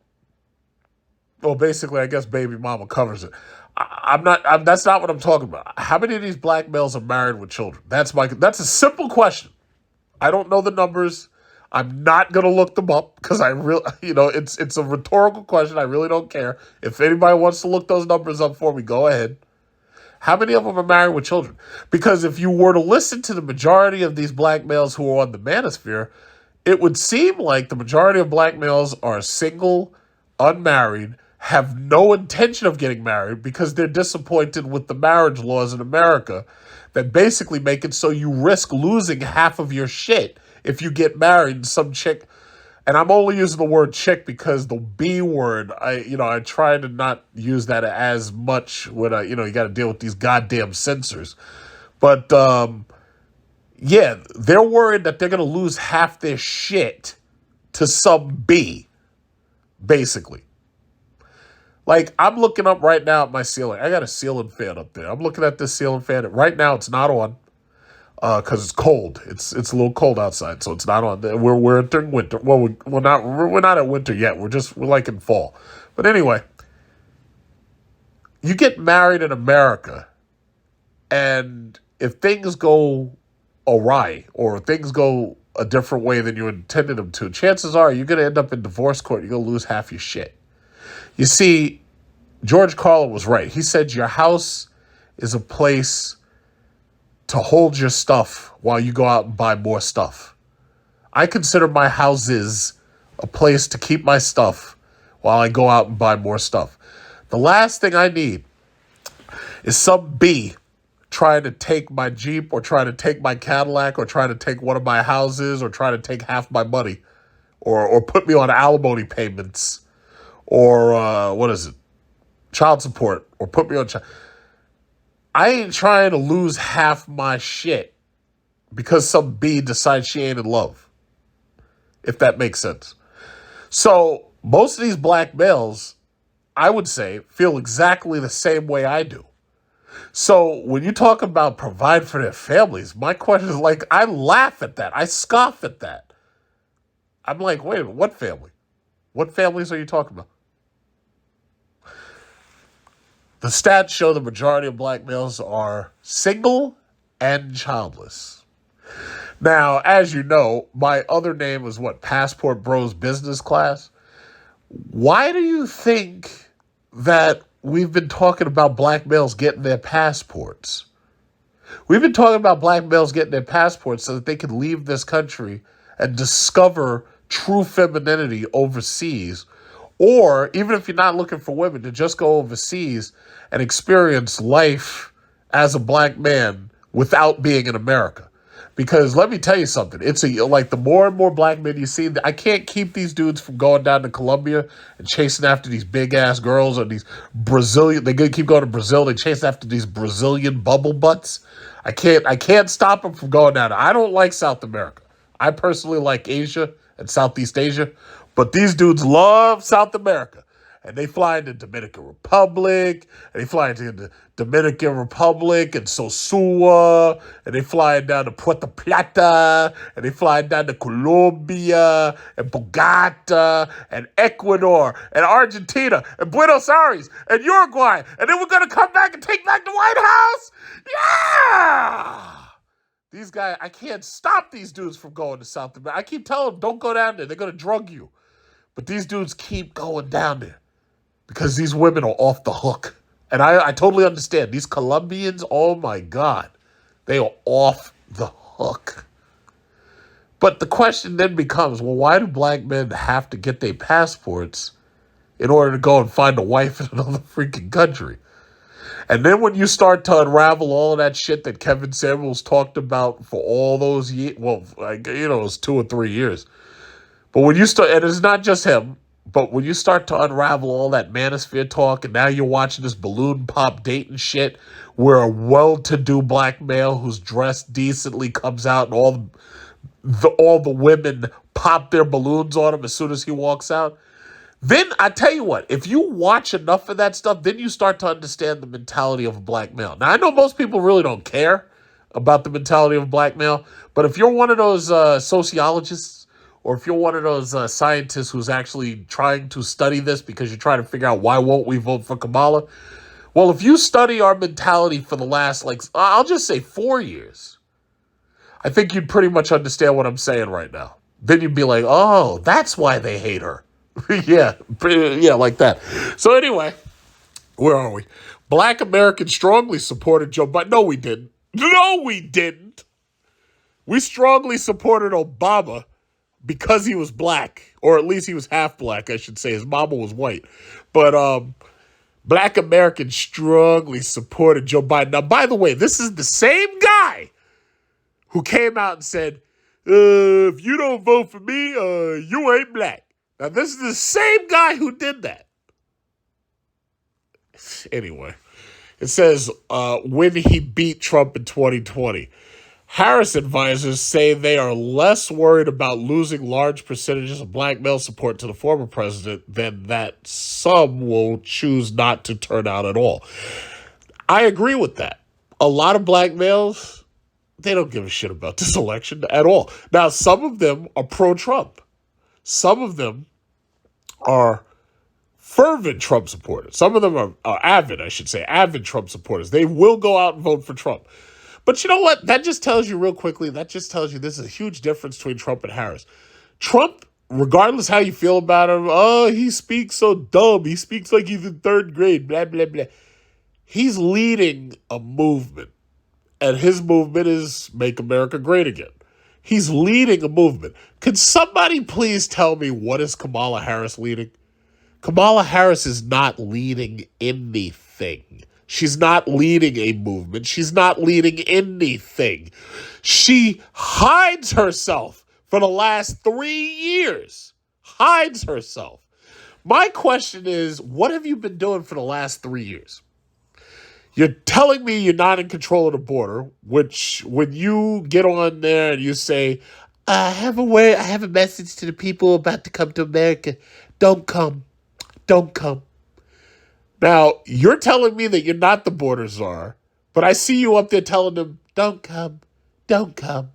well, basically, I guess baby mama covers it. That's not what I'm talking about. How many of these black males are married with children? That's a simple question. I don't know the numbers. I'm not going to look them up because it's a rhetorical question. I really don't care. If anybody wants to look those numbers up for me, go ahead. How many of them are married with children? Because if you were to listen to the majority of these black males who are on the manosphere, it would seem like the majority of black males are single, unmarried, have no intention of getting married because they're disappointed with the marriage laws in America that basically make it so you risk losing half of your shit if you get married to some chick. And I'm only using the word chick because the B word, I try to not use that as much when you got to deal with these goddamn censors. But yeah, they're worried that they're going to lose half their shit to some B, basically. Like, I'm looking up right now at my ceiling. I got a ceiling fan up there. I'm looking at this ceiling fan. Right now, it's not on because it's cold. It's a little cold outside, so it's not on. We're entering winter. Well, we're not at winter yet. We're like in fall. But anyway, you get married in America, and if things go awry or things go a different way than you intended them to, chances are you're going to end up in divorce court. You're going to lose half your shit. You see, George Carlin was right. He said your house is a place to hold your stuff while you go out and buy more stuff. I consider my houses a place to keep my stuff while I go out and buy more stuff. The last thing I need is some B trying to take my Jeep or trying to take my Cadillac or trying to take one of my houses or trying to take half my money or put me on alimony payments or child support or put me on I ain't trying to lose half my shit because some B decides she ain't in love, if that makes sense. So most of these black males, I would say, feel exactly the same way I do. So when you talk about provide for their families, my question is like, I laugh at that. I scoff at that. I'm like, wait a minute, what family? What families are you talking about? The stats show the majority of black males are single and childless. Now, as you know, my other name is Passport Bros Business Class. Why do you think that we've been talking about black males getting their passports? We've been talking about black males getting their passports so that they can leave this country and discover true femininity overseas. Or, even if you're not looking for women, to just go overseas and experience life as a black man without being in America. Because let me tell you something, like the more and more black men you see, I can't keep these dudes from going down to Colombia and chasing after these big ass girls or these Brazilian, they're going to keep going to Brazil, they chase after these Brazilian bubble butts. I can't stop them from going down. I don't like South America. I personally like Asia and Southeast Asia. But these dudes love South America. And they fly into Dominican Republic, and they fly into the Dominican Republic and Sosua, and they fly down to Puerto Plata, and they fly down to Colombia, and Bogota, and Ecuador, and Argentina, and Buenos Aires, and Uruguay. And then we're going to come back and take back the White House? Yeah! These guys, I can't stop these dudes from going to South America. I keep telling them, don't go down there. They're going to drug you. But these dudes keep going down there because these women are off the hook. And I totally understand. These Colombians, oh my God, they are off the hook. But the question then becomes, well, why do black men have to get their passports in order to go and find a wife in another freaking country? And then when you start to unravel all of that shit that Kevin Samuels talked about for all those years, well, it was 2 or 3 years. But when you start, and it's not just him, but when you start to unravel all that manosphere talk, and now you're watching this balloon pop dating shit, where a well-to-do black male who's dressed decently comes out, and all the women pop their balloons on him as soon as he walks out. Then I tell you what, if you watch enough of that stuff, then you start to understand the mentality of a black male. Now, I know most people really don't care about the mentality of a black male, but if you're one of those sociologists, or if you're one of those scientists who's actually trying to study this because you're trying to figure out why won't we vote for Kamala, well, if you study our mentality for the last, I'll just say 4 years, I think you'd pretty much understand what I'm saying right now. Then you'd be like, oh, that's why they hate her. yeah, like that. So anyway, where are we? Black Americans strongly supported Joe Biden. No, we didn't. No, we didn't. We strongly supported Obama because he was black, or at least he was half black, I should say. His mama was white. But black Americans strongly supported Joe Biden. Now, by the way, this is the same guy who came out and said, if you don't vote for me, you ain't black. Now, this is the same guy who did that. Anyway, it says when he beat Trump in 2020. Harris advisors say they are less worried about losing large percentages of black male support to the former president than that some will choose not to turn out at all. I agree with that. A lot of black males, they don't give a shit about this election at all. Now, some of them are pro-Trump. Some of them are fervent Trump supporters. Some of them are avid Trump supporters. They will go out and vote for Trump. But you know what? That just tells you real quickly, there's a huge difference between Trump and Harris. Trump, regardless how you feel about him, he speaks so dumb. He speaks like he's in third grade, blah, blah, blah. He's leading a movement. And his movement is Make America Great Again. He's leading a movement. Could somebody please tell me what is Kamala Harris leading? Kamala Harris is not leading anything. She's not leading a movement. She's not leading anything. She hides herself for the last 3 years. Hides herself. My question is, what have you been doing for the last 3 years? You're telling me you're not in control of the border, which when you get on there and you say, I have a message to the people about to come to America. Don't come. Don't come. Now, you're telling me that you're not the border czar, but I see you up there telling them, don't come. Don't come.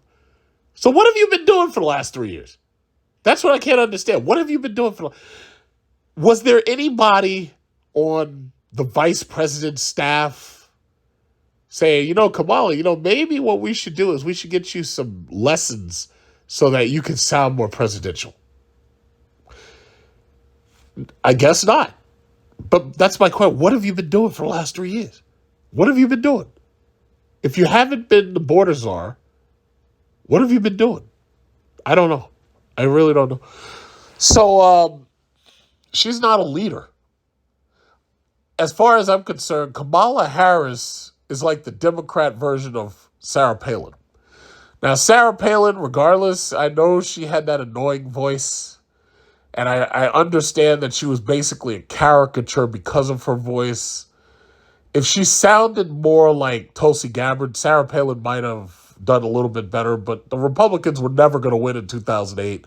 So what have you been doing for the last 3 years? That's what I can't understand. What have you been doing Was there anybody on the vice president's staff saying, Kamala, maybe what we should do is we should get you some lessons so that you can sound more presidential? I guess not. But that's my question. What have you been doing for the last 3 years? What have you been doing? If you haven't been the border czar, what have you been doing? I don't know. I really don't know. So she's not a leader. As far as I'm concerned, Kamala Harris is like the Democrat version of Sarah Palin. Now, Sarah Palin, regardless, I know she had that annoying voice. And I understand that she was basically a caricature because of her voice. If she sounded more like Tulsi Gabbard, Sarah Palin might have done a little bit better. But the Republicans were never going to win in 2008,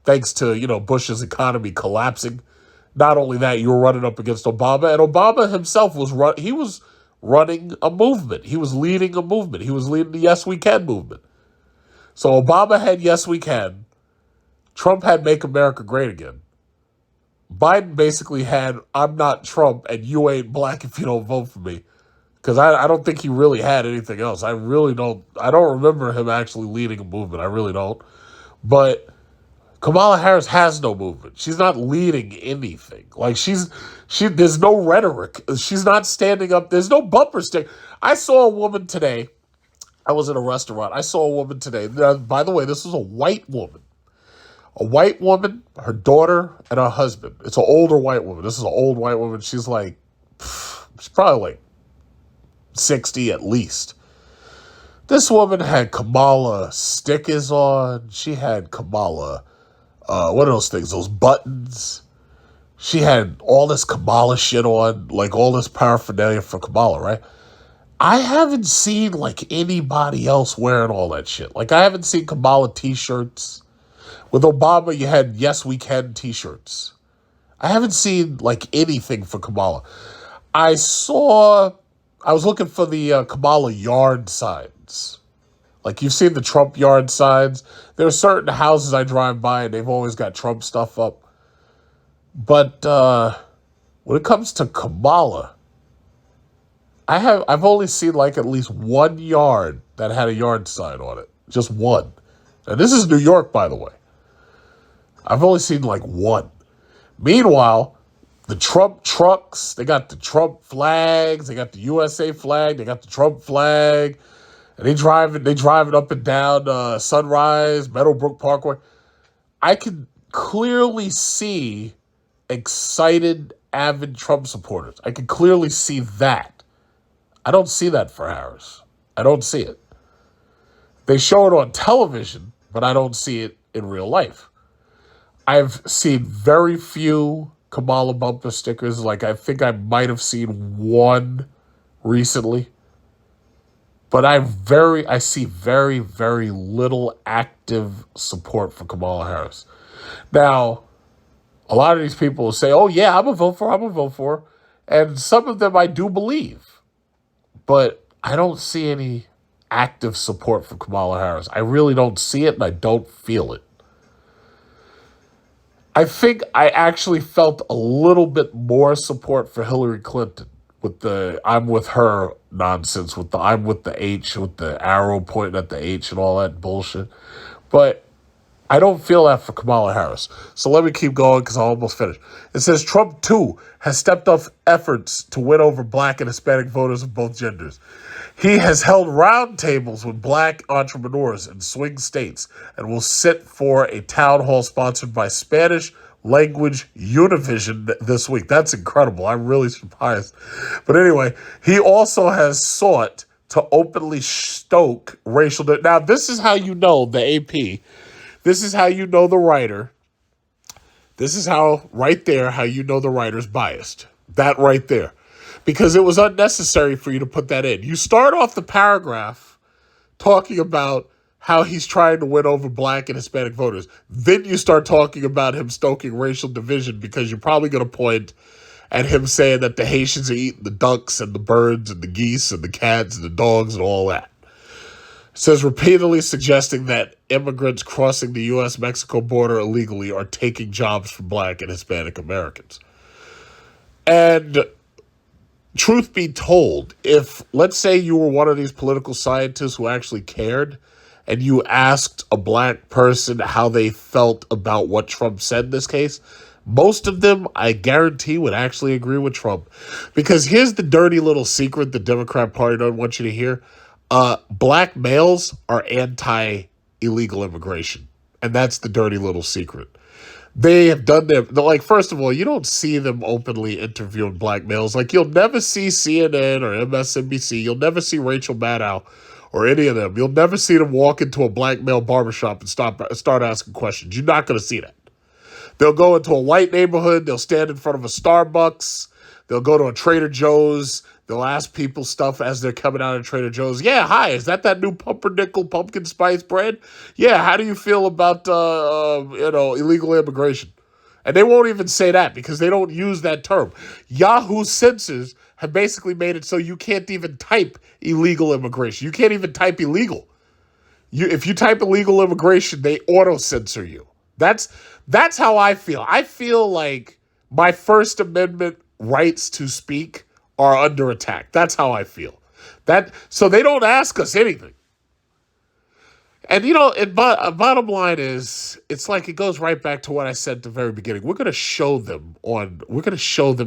thanks to, Bush's economy collapsing. Not only that, you were running up against Obama. And Obama himself was running a movement. He was leading a movement. He was leading the Yes We Can movement. So Obama had Yes We Can. Trump had Make America Great Again. Biden basically had I'm not Trump and you ain't black if you don't vote for me. Because I don't think he really had anything else. I don't remember him actually leading a movement. I really don't. But Kamala Harris has no movement. She's not leading anything. Like there's no rhetoric. She's not standing up. There's no bumper stick. I saw a woman today. I was in a restaurant. I saw a woman today. Now, by the way, this was a white woman. A white woman, her daughter, and her husband. It's an older white woman. This is an old white woman. She's probably like 60 at least. This woman had Kamala stickers on. She had Kamala, what are those things? Those buttons. She had all this Kamala shit on, like all this paraphernalia for Kamala, right? I haven't seen like anybody else wearing all that shit. Like I haven't seen Kamala t-shirts. With Obama, you had Yes We Can t-shirts. I haven't seen like anything for Kamala. I was looking for the Kamala yard signs. Like you've seen the Trump yard signs. There are certain houses I drive by and they've always got Trump stuff up. But when it comes to Kamala, I've only seen like at least one yard that had a yard sign on it. Just one. And this is New York, by the way. I've only seen like one. Meanwhile, the Trump trucks, they got the Trump flags, they got the USA flag, they got the Trump flag, and they drive it up and down Sunrise, Meadowbrook Parkway. I can clearly see excited, avid Trump supporters. I can clearly see that. I don't see that for Harris. I don't see it. They show it on television, but I don't see it in real life. I've seen very few Kamala bumper stickers. Like, I think I might have seen one recently. But I see very, very little active support for Kamala Harris. Now, a lot of these people will say, oh, yeah, I'm going to vote for her. And some of them I do believe. But I don't see any active support for Kamala Harris. I really don't see it, and I don't feel it. I think I actually felt a little bit more support for Hillary Clinton with the I'm with her nonsense, with the I'm with the H, with the arrow pointing at the H and all that bullshit. But I don't feel that for Kamala Harris. So let me keep going because I almost finished. It says Trump, too, has stepped up efforts to win over Black and Hispanic voters of both genders. He has held roundtables with Black entrepreneurs in swing states and will sit for a town hall sponsored by Spanish Language Univision this week. That's incredible. I'm really surprised. But anyway, he also has sought to openly stoke racial... Now, this is how you know the AP... This is how you know the writer. This is how you know the writer's biased. That right there. Because it was unnecessary for you to put that in. You start off the paragraph talking about how he's trying to win over Black and Hispanic voters. Then you start talking about him stoking racial division because you're probably going to point at him saying that the Haitians are eating the ducks and the birds and the geese and the cats and the dogs and all that. Says repeatedly suggesting that immigrants crossing the U.S.-Mexico border illegally are taking jobs from Black and Hispanic Americans. And truth be told, if, let's say you were one of these political scientists who actually cared, and you asked a Black person how they felt about what Trump said in this case, most of them, I guarantee, would actually agree with Trump. Because here's the dirty little secret the Democrat Party don't want you to hear. Black males are anti-illegal immigration. And that's the dirty little secret. They have done like, first of all, you don't see them openly interviewing Black males. Like, you'll never see CNN or MSNBC. You'll never see Rachel Maddow or any of them. You'll never see them walk into a Black male barbershop and start asking questions. You're not going to see that. They'll go into a white neighborhood. They'll stand in front of a Starbucks. They'll go to a Trader Joe's. They'll ask people stuff as they're coming out of Trader Joe's. Yeah, hi, is that new pumpernickel pumpkin spice bread? Yeah, how do you feel about, illegal immigration? And they won't even say that because they don't use that term. Yahoo censors have basically made it so you can't even type illegal immigration. You can't even type illegal. If you type illegal immigration, they auto-censor you. That's how I feel. I feel like my First Amendment rights to speak are under attack. That's how I feel. So they don't ask us anything. And, bottom line is, it's like it goes right back to what I said at the very beginning. We're going to show them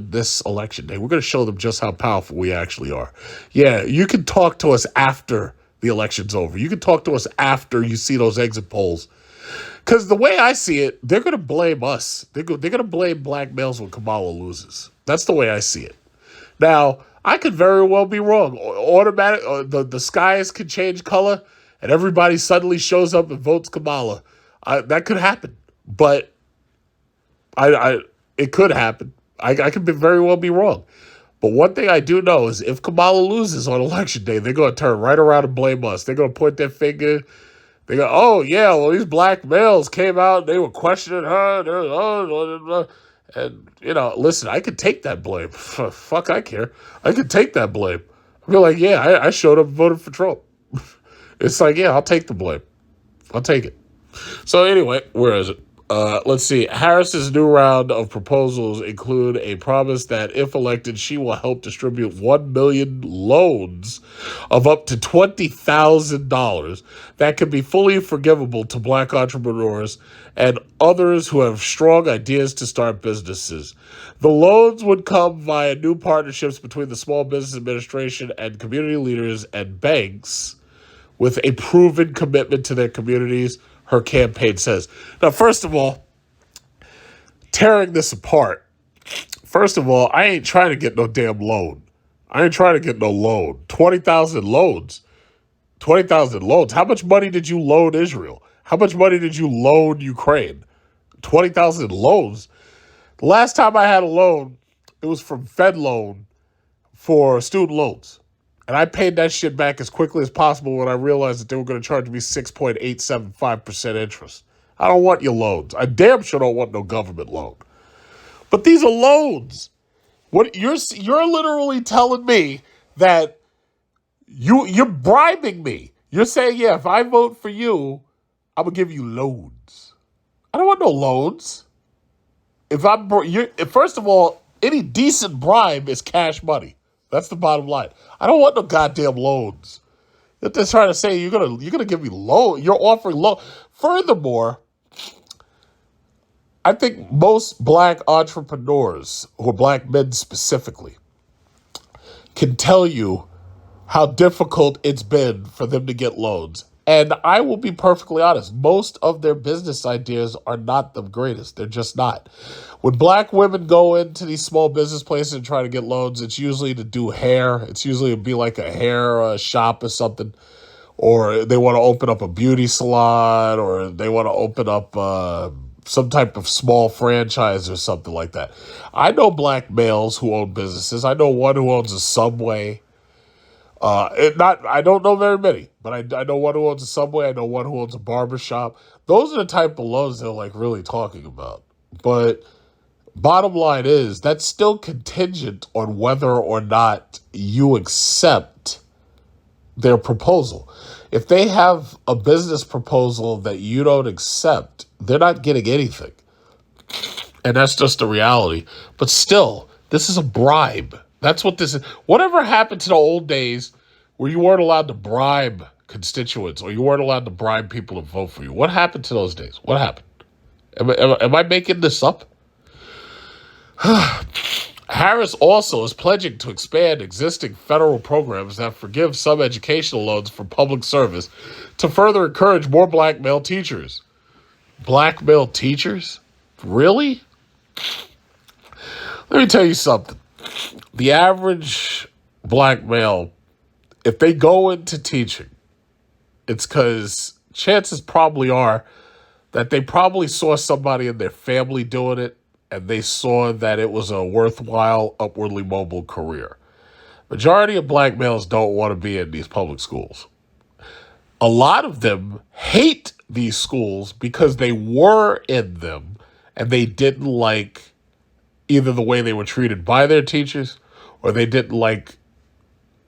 this election day. We're going to show them just how powerful we actually are. Yeah, you can talk to us after the election's over. You can talk to us after you see those exit polls. Because the way I see it, they're going to blame us. They're going to blame black males when Kamala loses. That's the way I see it. Now, I could very well be wrong. The skies could change color, and everybody suddenly shows up and votes Kamala. That could happen, but it could happen. I could very well be wrong. But one thing I do know is if Kamala loses on election day, they're going to turn right around and blame us. They're going to point their finger. They go, oh, yeah, well, these black males came out. They were questioning her. And, listen, I could take that blame. Fuck, I care. I could take that blame. I'd be like, yeah, I showed up and voted for Trump. It's like, yeah, I'll take the blame. I'll take it. So anyway, where is it? Let's see. Harris's new round of proposals include a promise that if elected, she will help distribute 1 million loans of up to $20,000 that can be fully forgivable to black entrepreneurs and others who have strong ideas to start businesses. The loans would come via new partnerships between the Small Business Administration and community leaders and banks with a proven commitment to their communities, her campaign says. Now, first of all, tearing this apart, first of all, I ain't trying to get no damn loan. I ain't trying to get no loan. 20,000 loans. 20,000 loans. How much money did you loan Israel? How much money did you loan Ukraine? 20,000 loans. The last time I had a loan, it was from FedLoan for student loans. And I paid that shit back as quickly as possible when I realized that they were going to charge me 6.875% interest. I don't want your loans. I damn sure don't want no government loan. But these are loans. What you're literally telling me that you're bribing me. You're saying, yeah, if I vote for you, I'm gonna give you loans. I don't want no loans. First of all, any decent bribe is cash money. That's the bottom line. I don't want no goddamn loans. They're just trying to say you're gonna give me loan. You're offering loan. Furthermore, I think most black entrepreneurs, or black men specifically, can tell you how difficult it's been for them to get loans. And I will be perfectly honest, most of their business ideas are not the greatest. They're just not. When black women go into these small business places and try to get loans, it's usually to do hair. It's usually to be like a hair shop or something. Or they want to open up a beauty salon, or they want to open up some type of small franchise or something like that. I know black males who own businesses. I know one who owns a Subway. I don't know very many, but I know one who owns a Subway. I know one who owns a barbershop. Those are the type of loans they're like really talking about. But bottom line is that's still contingent on whether or not you accept their proposal. If they have a business proposal that you don't accept, they're not getting anything. And that's just the reality. But still, this is a bribe. That's what this is. Whatever happened to the old days where you weren't allowed to bribe constituents or you weren't allowed to bribe people to vote for you? What happened to those days? What happened? Am I making this up? Harris also is pledging to expand existing federal programs that forgive some educational loans for public service to further encourage more black male teachers. Black male teachers? Really? Let me tell you something. The average black male, if they go into teaching, it's because chances probably are that they probably saw somebody in their family doing it and they saw that it was a worthwhile, upwardly mobile career. Majority of black males don't want to be in these public schools. A lot of them hate these schools because they were in them and they didn't like either the way they were treated by their teachers or they didn't like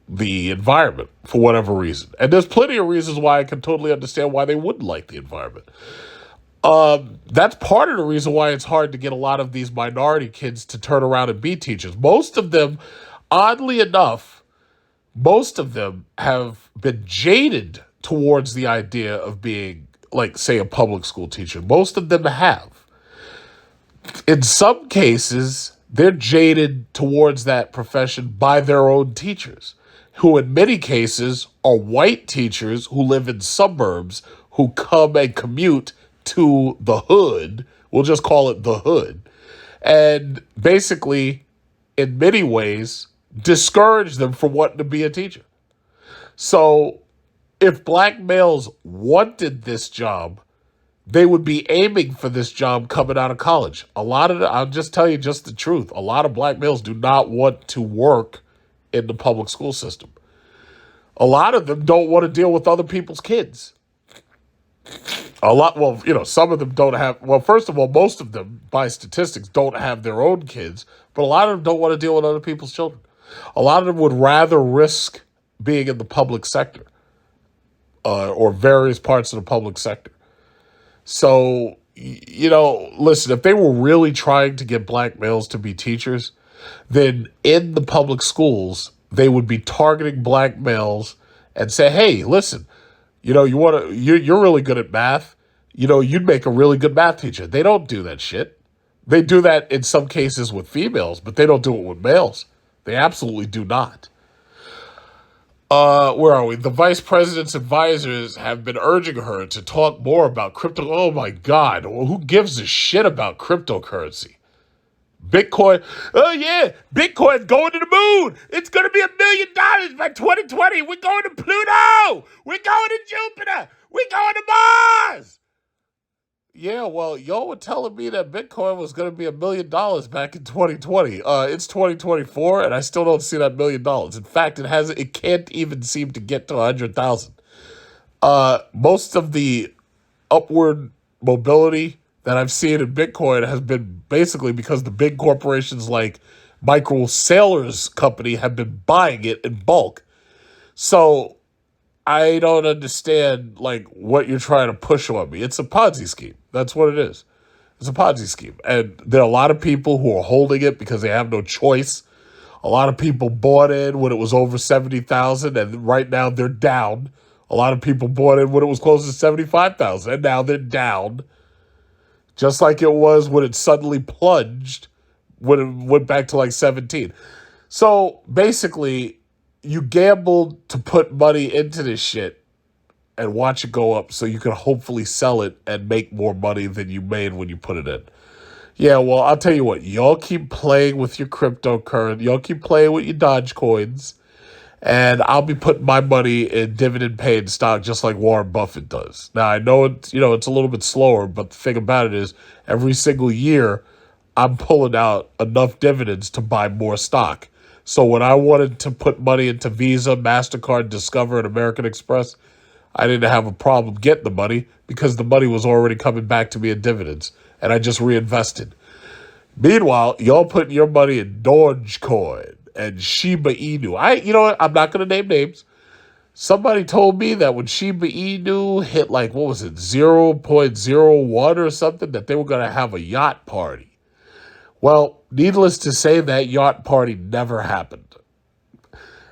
the environment for whatever reason. And there's plenty of reasons why I can totally understand why they wouldn't like the environment. That's part of the reason why it's hard to get a lot of these minority kids to turn around and be teachers. Most of them oddly enough, most of them have been jaded towards the idea of being, like, say, a public school teacher. Most of them have. In some cases, they're jaded towards that profession by their own teachers, who in many cases are white teachers who live in suburbs who come and commute to the hood. We'll just call it the hood. And basically, in many ways, discourage them from wanting to be a teacher. So if black males wanted this job, they would be aiming for this job coming out of college. I'll just tell you just the truth. A lot of black males do not want to work in the public school system. A lot of them don't want to deal with other people's kids. Some of them don't have, first of all, most of them, by statistics, don't have their own kids, but a lot of them don't want to deal with other people's children. A lot of them would rather risk being in the public sector or various parts of the public sector. So, listen, if they were really trying to get black males to be teachers, then in the public schools, they would be targeting black males and say, hey, listen, you're really good at math. You'd make a really good math teacher. They don't do that shit. They do that in some cases with females, but they don't do it with males. They absolutely do not. Where are we? The vice president's advisors have been urging her to talk more about crypto. Oh my God. Well, who gives a shit about cryptocurrency? Bitcoin. Oh yeah. Bitcoin's going to the moon. It's going to be $1 million by 2020. We're going to Pluto. We're going to Jupiter. We're going to Mars. Yeah, well, y'all were telling me that Bitcoin was going to be $1 million back in 2020. It's 2024, and I still don't see that $1 million. In fact, it can't even seem to get to 100,000. Most of the upward mobility that I've seen in Bitcoin has been basically because the big corporations like Micro Sailors Company have been buying it in bulk. So I don't understand what you're trying to push on me. It's a Ponzi scheme. That's what it is. It's a Ponzi scheme. And there are a lot of people who are holding it because they have no choice. A lot of people bought in when it was over 70,000 and right now they're down. A lot of people bought in when it was close to 75,000 and now they're down. Just like it was when it suddenly plunged when it went back to 17. So basically, you gambled to put money into this shit and watch it go up so you can hopefully sell it and make more money than you made when you put it in. Yeah, well, I'll tell you what. Y'all keep playing with your cryptocurrency. Y'all keep playing with your Doge coins. And I'll be putting my money in dividend-paying stock just like Warren Buffett does. Now, I know it's a little bit slower, but the thing about it is every single year I'm pulling out enough dividends to buy more stock. So when I wanted to put money into Visa, MasterCard, Discover, and American Express, I didn't have a problem getting the money because the money was already coming back to me in dividends, and I just reinvested. Meanwhile, y'all putting your money in Dogecoin and Shiba Inu. You know what? I'm not going to name names. Somebody told me that when Shiba Inu hit 0.01 or something, that they were going to have a yacht party. Well, needless to say, that yacht party never happened.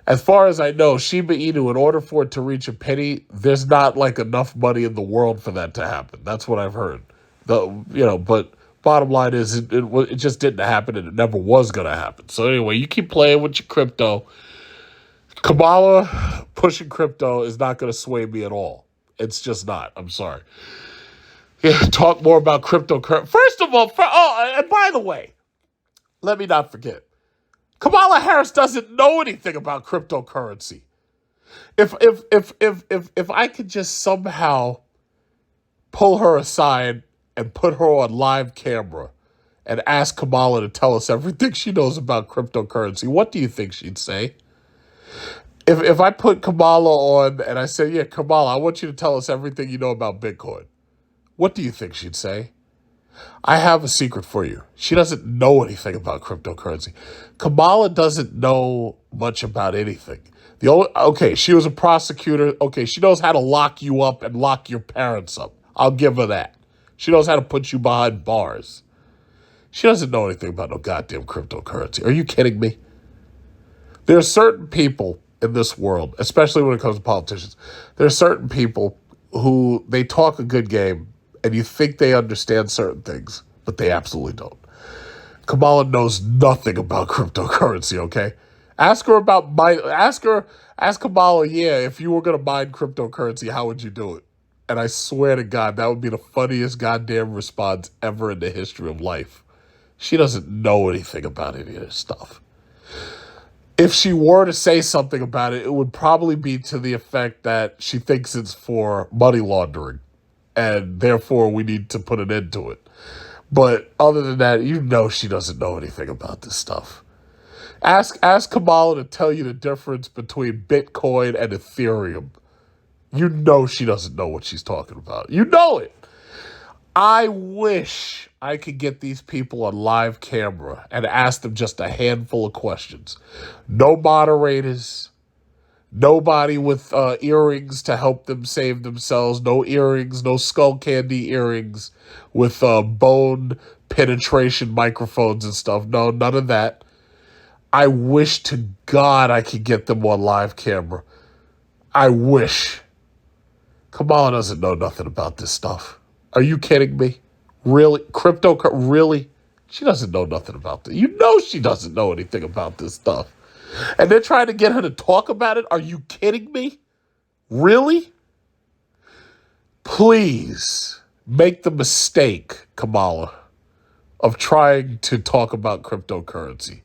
As far as I know, Shiba Inu, in order for it to reach a penny, there's not enough money in the world for that to happen. That's what I've heard. But bottom line is it just didn't happen and it never was going to happen. So anyway, you keep playing with your crypto. Kamala pushing crypto is not going to sway me at all. It's just not. I'm sorry. Yeah, talk more about cryptocurrency. First of all, and by the way, let me not forget. Kamala Harris doesn't know anything about cryptocurrency. If I could just somehow pull her aside and put her on live camera and ask Kamala to tell us everything she knows about cryptocurrency, what do you think she'd say? If I put Kamala on and I say, yeah, Kamala, I want you to tell us everything you know about Bitcoin, what do you think she'd say? I have a secret for you. She doesn't know anything about cryptocurrency. Kamala doesn't know much about anything. She was a prosecutor. Okay, she knows how to lock you up and lock your parents up. I'll give her that. She knows how to put you behind bars. She doesn't know anything about no goddamn cryptocurrency. Are you kidding me? There are certain people in this world, especially when it comes to politicians, there are certain people who they talk a good game and you think they understand certain things, but they absolutely don't. Kamala knows nothing about cryptocurrency, okay? Ask Kamala, yeah, if you were going to mine cryptocurrency, how would you do it? And I swear to God, that would be the funniest goddamn response ever in the history of life. She doesn't know anything about any of this stuff. If she were to say something about it, it would probably be to the effect that she thinks it's for money laundering, and therefore we need to put an end to it. But other than that, you know she doesn't know anything about this stuff. Ask Kamala to tell you the difference between Bitcoin and Ethereum. You know she doesn't know what she's talking about. You know it. I wish I could get these people on live camera and ask them just a handful of questions. No moderators, nobody with earrings to help them save themselves, no earrings, no skull candy earrings with bone penetration microphones and stuff. No, none of that. I wish to God I could get them on live camera. I wish. Kamala doesn't know nothing about this stuff. Are you kidding me? Really? Really? She doesn't know nothing about this. You know she doesn't know anything about this stuff. And they're trying to get her to talk about it? Are you kidding me? Really? Please make the mistake, Kamala, of trying to talk about cryptocurrency.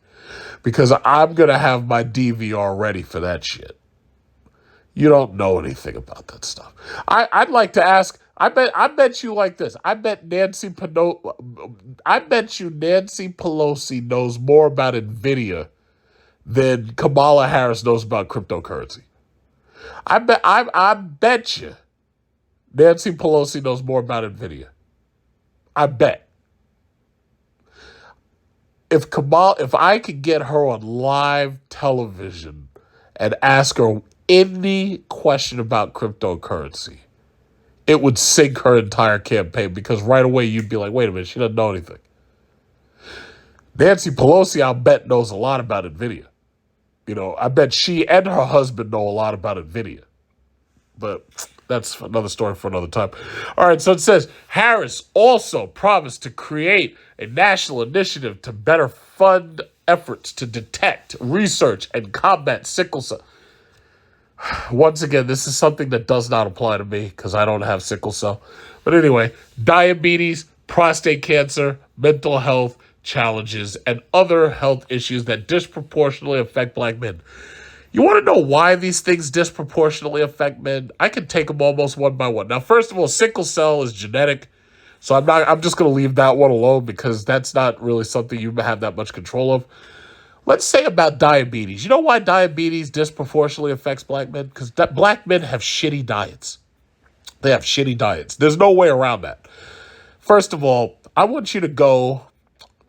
Because I'm going to have my DVR ready for that shit. You don't know anything about that stuff. I'd like to ask. I bet you like this. I bet you Nancy Pelosi knows more about Nvidia than Kamala Harris knows about cryptocurrency. I bet you Nancy Pelosi knows more about Nvidia. I bet. If I could get her on live television and ask her any question about cryptocurrency, it would sink her entire campaign, because right away you'd be like, wait a minute, she doesn't know anything. Nancy Pelosi, I'll bet, knows a lot about Nvidia. You know, I bet she and her husband know a lot about Nvidia. But that's another story for another time. All right, so it says, Harris also promised to create a national initiative to better fund efforts to detect, research, and combat sickle cell. Once again, this is something that does not apply to me because I don't have sickle cell. But anyway, diabetes, prostate cancer, mental health challenges, and other health issues that disproportionately affect black men. You want to know why these things disproportionately affect men? I can take them almost one by one. Now, first of all, sickle cell is genetic. So I'm just going to leave that one alone because that's not really something you have that much control of. Let's say about diabetes. You know why diabetes disproportionately affects black men? Because black men have shitty diets. They have shitty diets. There's no way around that. First of all, I want you to go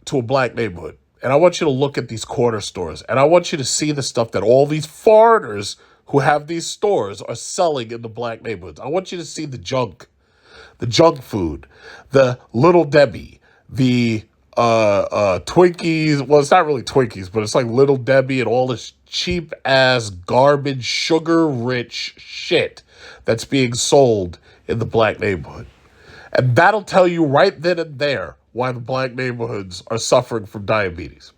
to a black neighborhood, and I want you to look at these corner stores, and I want you to see the stuff that all these foreigners who have these stores are selling in the black neighborhoods. I want you to see the junk food, the Little Debbie, the Twinkies. Well, it's not really Twinkies, but it's like Little Debbie and all this cheap ass garbage, sugar rich shit that's being sold in the black neighborhood. And that'll tell you right then and there why the black neighborhoods are suffering from diabetes.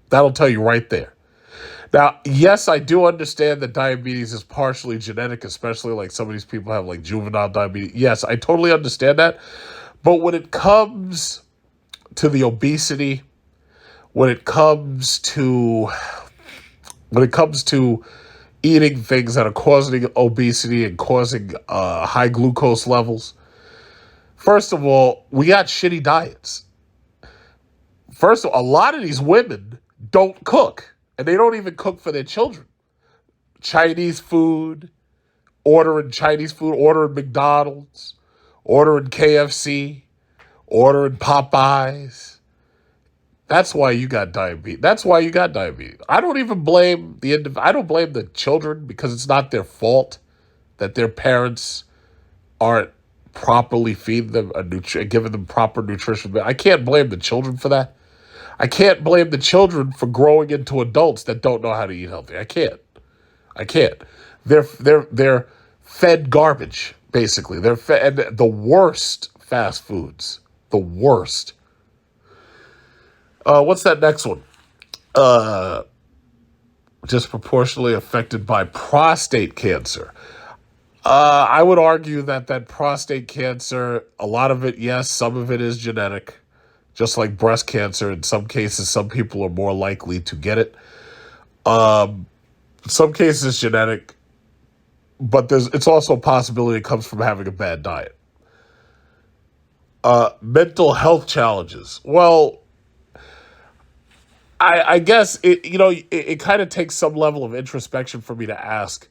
That'll tell you right there. Now, yes, I do understand that diabetes is partially genetic, especially like some of these people have like juvenile diabetes. Yes, I totally understand that. But when it comes to the obesity, when it comes to eating things that are causing obesity and causing high glucose levels, first of all, we got shitty diets. First of all, a lot of these women don't cook, and they don't even cook for their children. Chinese food, ordering McDonald's, ordering KFC, ordering Popeyes. That's why you got diabetes. I don't even blame I don't blame the children, because it's not their fault that their parents aren't properly feeding them giving them proper nutrition. I can't blame the children for that. I can't blame the children for growing into adults that don't know how to eat healthy. I can't. They're fed garbage, basically. They're fed and the worst fast foods. The worst. What's that next one? Disproportionately affected by prostate cancer. I would argue that prostate cancer, a lot of it, yes, some of it is genetic. Just like breast cancer, in some cases, some people are more likely to get it. Some cases it's genetic, but it's also a possibility it comes from having a bad diet. Mental health challenges. Well, I guess it kind of takes some level of introspection for me to ask.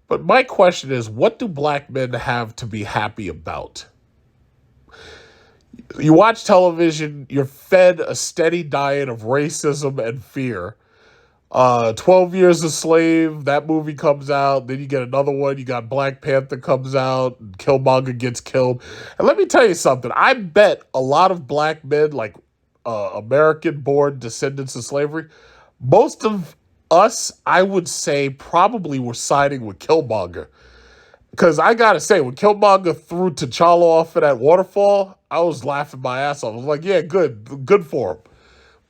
But my question is, what do black men have to be happy about? You watch television, you're fed a steady diet of racism and fear. 12 Years a Slave, that movie comes out. Then you get another one. You got Black Panther comes out. And Killmonger gets killed. And let me tell you something. I bet a lot of black men, like American-born descendants of slavery, most of us, I would say, probably were siding with Killmonger. Because I got to say, when Killmonger threw T'Challa off of that waterfall, I was laughing my ass off. I was like, yeah, good for him.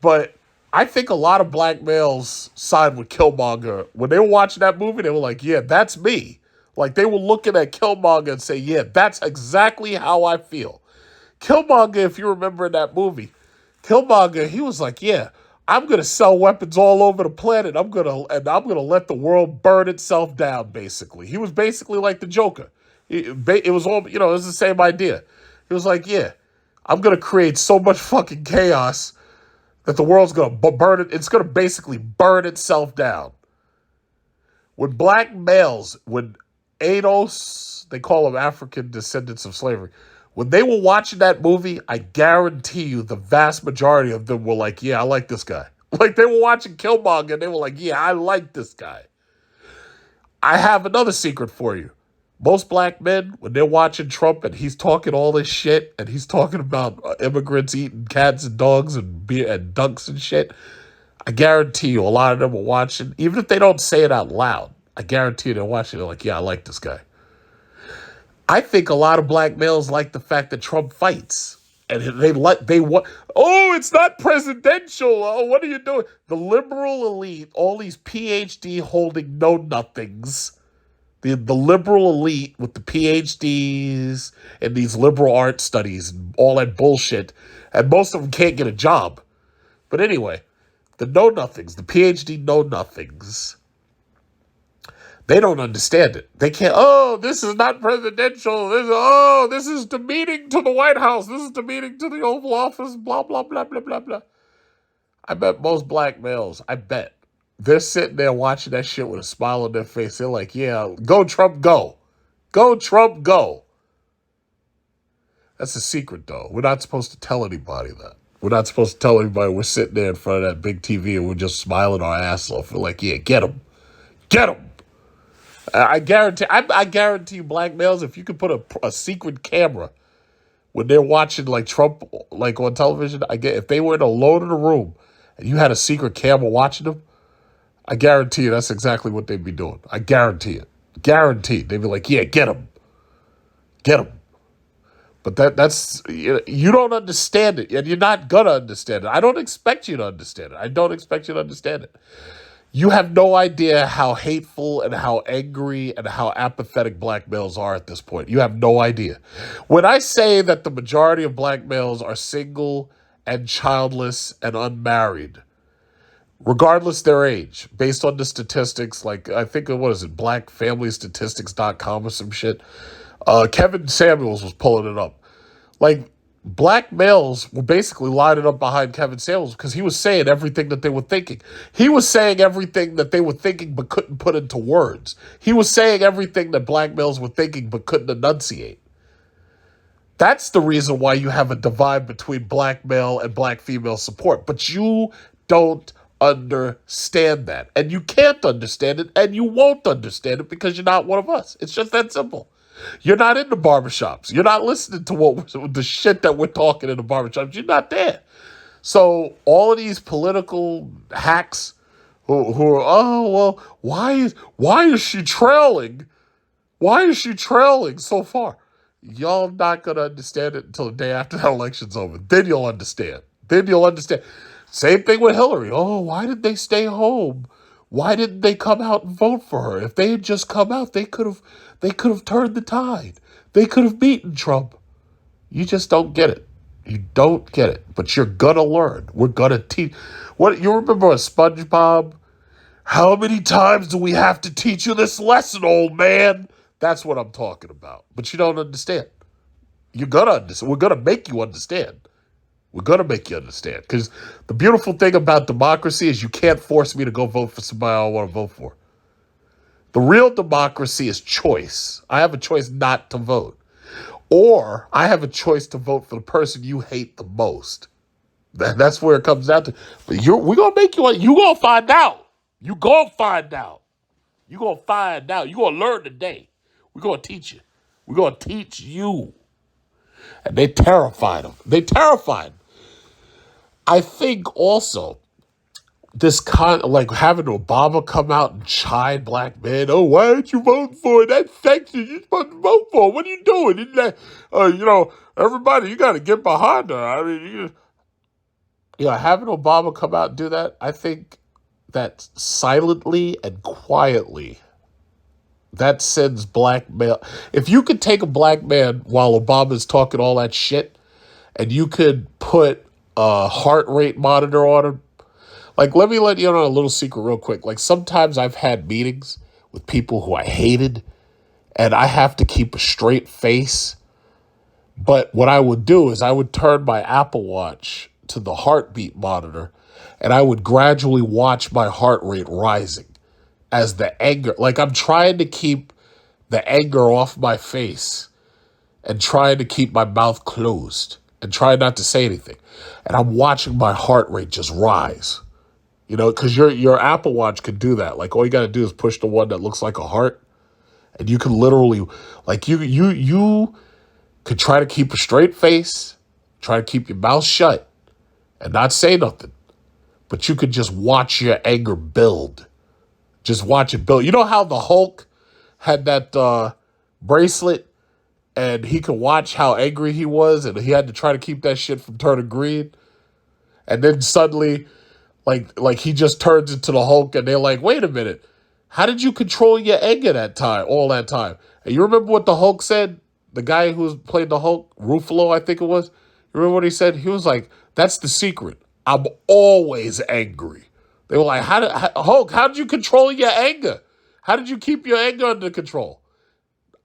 But I think a lot of black males side with Killmonger. When they were watching that movie, they were like, yeah, that's me. Like, they were looking at Killmonger and say, yeah, that's exactly how I feel. Killmonger, if you remember in that movie, Killmonger, he was like, yeah, I'm going to sell weapons all over the planet. I'm going to let the world burn itself down, basically. He was basically like the Joker. It was all, it was the same idea. He was like, yeah, I'm going to create so much fucking chaos that the world's going to burn it. It's going to basically burn itself down. When black males, when ADOS, they call them African descendants of slavery, when they were watching that movie, I guarantee you the vast majority of them were like, yeah, I like this guy. Like, they were watching Killmonger and they were like, yeah, I like this guy. I have another secret for you. Most black men, when they're watching Trump and he's talking all this shit and he's talking about immigrants eating cats and dogs and beer and ducks and shit, I guarantee you a lot of them are watching, even if they don't say it out loud, I guarantee you they're watching, they're like, yeah, I like this guy. I think a lot of black males like the fact that Trump fights. And it's not presidential. Oh, what are you doing? The liberal elite, all these PhD holding know-nothings, the liberal elite with the PhDs and these liberal art studies and all that bullshit, and most of them can't get a job. But anyway, the know-nothings, the PhD know-nothings, they don't understand it. They can't, this is not presidential. This is demeaning to the White House. This is demeaning to the Oval Office, blah, blah, blah, blah, blah, blah. I bet most black males, they're sitting there watching that shit with a smile on their face. They're like, yeah, go Trump, go. Go Trump, go. That's a secret, though. We're not supposed to tell anybody that. We're not supposed to tell anybody we're sitting there in front of that big TV and we're just smiling our ass off. We're like, yeah, get him. Get him. I guarantee you, black males, if you could put a secret camera when they're watching like Trump, like on television, if they were alone in a room and you had a secret camera watching them, I guarantee you that's exactly what they'd be doing. I guarantee it. Guaranteed. They'd be like, yeah, get him. Get him. But that's, you don't understand it, and you're not going to understand it. I don't expect you to understand it. I don't expect you to understand it. You have no idea how hateful and how angry and how apathetic black males are at this point. You have no idea. When I say that the majority of black males are single and childless and unmarried, regardless their age, based on the statistics, like I think, blackfamilystatistics.com or some shit. Kevin Samuels was pulling it up. Like, black males were basically lining up behind Kevin Samuels because he was saying everything that they were thinking. He was saying everything that they were thinking but couldn't put into words. He was saying everything that black males were thinking but couldn't enunciate. That's the reason why you have a divide between black male and black female support. But you don't understand that. And you can't understand it, and you won't understand it because you're not one of us. It's just that simple. You're not in the barbershops. You're not listening to the shit that we're talking in the barbershops. You're not there. So all of these political hacks who are, oh well, why is she trailing? Why is she trailing so far? Y'all not gonna understand it until the day after the election's over. Then you'll understand. Then you'll understand. Same thing with Hillary. Oh, why did they stay home? Why didn't they come out and vote for her? If they had just come out, they could have turned the tide. They could have beaten Trump. You just don't get it. You don't get it. But you're gonna learn. We're gonna teach. What you remember on SpongeBob? How many times do we have to teach you this lesson, old man? That's what I'm talking about. But you don't understand. You're gonna understand. We're gonna make you understand. We're gonna make you understand. Because the beautiful thing about democracy is you can't force me to go vote for somebody I don't want to vote for. The real democracy is choice. I have a choice not to vote. Or I have a choice to vote for the person you hate the most. That's where it comes down to. But we're gonna make you. You gonna find out. You gonna find out. You gonna find out. You gonna learn today. We're gonna teach you. We're gonna teach you. And they terrified them. They terrified. I think also this like having Obama come out and chide black men. Oh, why aren't you voting for it? That's sexist. You're supposed to vote for it. What are you doing? Isn't that, everybody, you got to get behind her. I mean, having Obama come out and do that, I think that silently and quietly, that sends black male. If you could take a black man while Obama's talking all that shit, and you could put a heart rate monitor on him, like, let me let you know a little secret real quick. Like, sometimes I've had meetings with people who I hated, and I have to keep a straight face. But what I would do is I would turn my Apple Watch to the heartbeat monitor, and I would gradually watch my heart rate rising as the anger, like I'm trying to keep the anger off my face and trying to keep my mouth closed and try not to say anything. And I'm watching my heart rate just rise. Because your Apple Watch can do that. Like, all you got to do is push the one that looks like a heart, and you can literally, like, you could try to keep a straight face, try to keep your mouth shut, and not say nothing. But you could just watch your anger build. Just watch it build. You know how the Hulk had that bracelet, and he could watch how angry he was, and he had to try to keep that shit from turning green, and then suddenly, like he just turns into the Hulk, and they're like, wait a minute, how did you control your anger all that time? And you remember what the Hulk said? The guy who played the Hulk, Ruffalo, I think it was. You remember what he said? He was like, that's the secret. I'm always angry. They were like, Hulk, how did you control your anger? How did you keep your anger under control?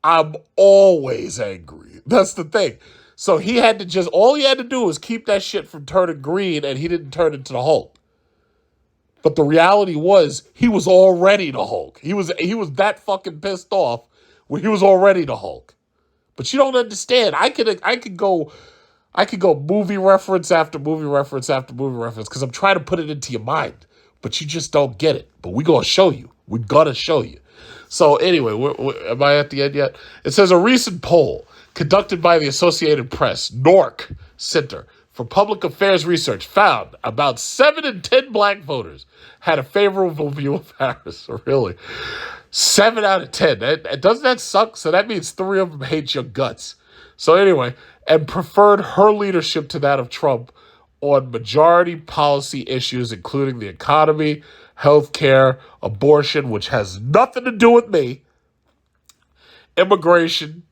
I'm always angry. That's the thing. So all he had to do was keep that shit from turning green, and he didn't turn into the Hulk. But the reality was, he was already the Hulk. He was that fucking pissed off when he was already the Hulk. But you don't understand. I could go movie reference after movie reference after movie reference because I'm trying to put it into your mind. But you just don't get it. But we're going to show you. We're going to show you. So anyway, am I at the end yet? It says a recent poll conducted by the Associated Press, NORC Center for Public Affairs Research found about 7 in 10 black voters had a favorable view of Harris. Really? 7 out of 10. Doesn't that suck? So that means 3 of them hate your guts. So anyway, and preferred her leadership to that of Trump on majority policy issues, including the economy, healthcare, abortion, which has nothing to do with me, immigration,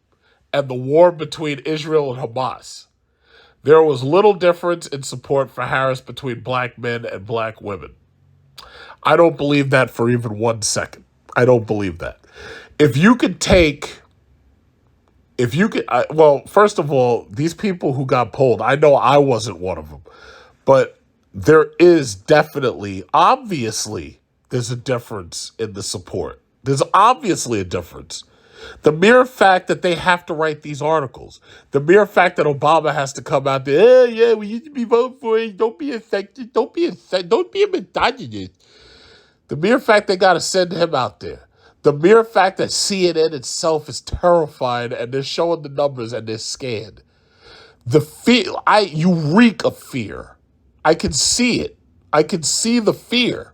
and the war between Israel and Hamas. There was little difference in support for Harris between black men and black women. I don't believe that for even 1 second. I don't believe that. Well, first of all, these people who got polled, I know I wasn't one of them, but there is definitely, obviously, there's a difference in the support. There's obviously a difference. The mere fact that they have to write these articles, the mere fact that Obama has to come out there, we used to be voting for it, don't be affected, don't be a misogynist. The mere fact they got to send him out there. The mere fact that CNN itself is terrified and they're showing the numbers and they're scared. The fear, you reek of fear. I can see it. I can see the fear.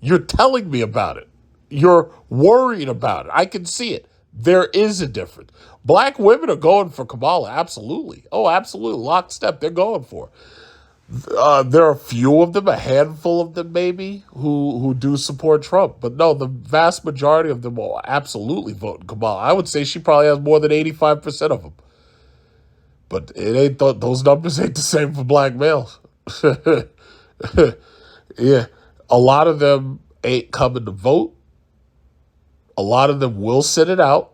You're telling me about it. You're worried about it. I can see it. There is a difference. Black women are going for Kamala, absolutely. Oh, absolutely. Lockstep, they're going for it. There are a few of them, a handful of them maybe, who do support Trump. But no, the vast majority of them will absolutely vote Kamala. I would say she probably has more than 85% of them. But it ain't those numbers ain't the same for black males. Yeah, a lot of them ain't coming to vote. A lot of them will sit it out.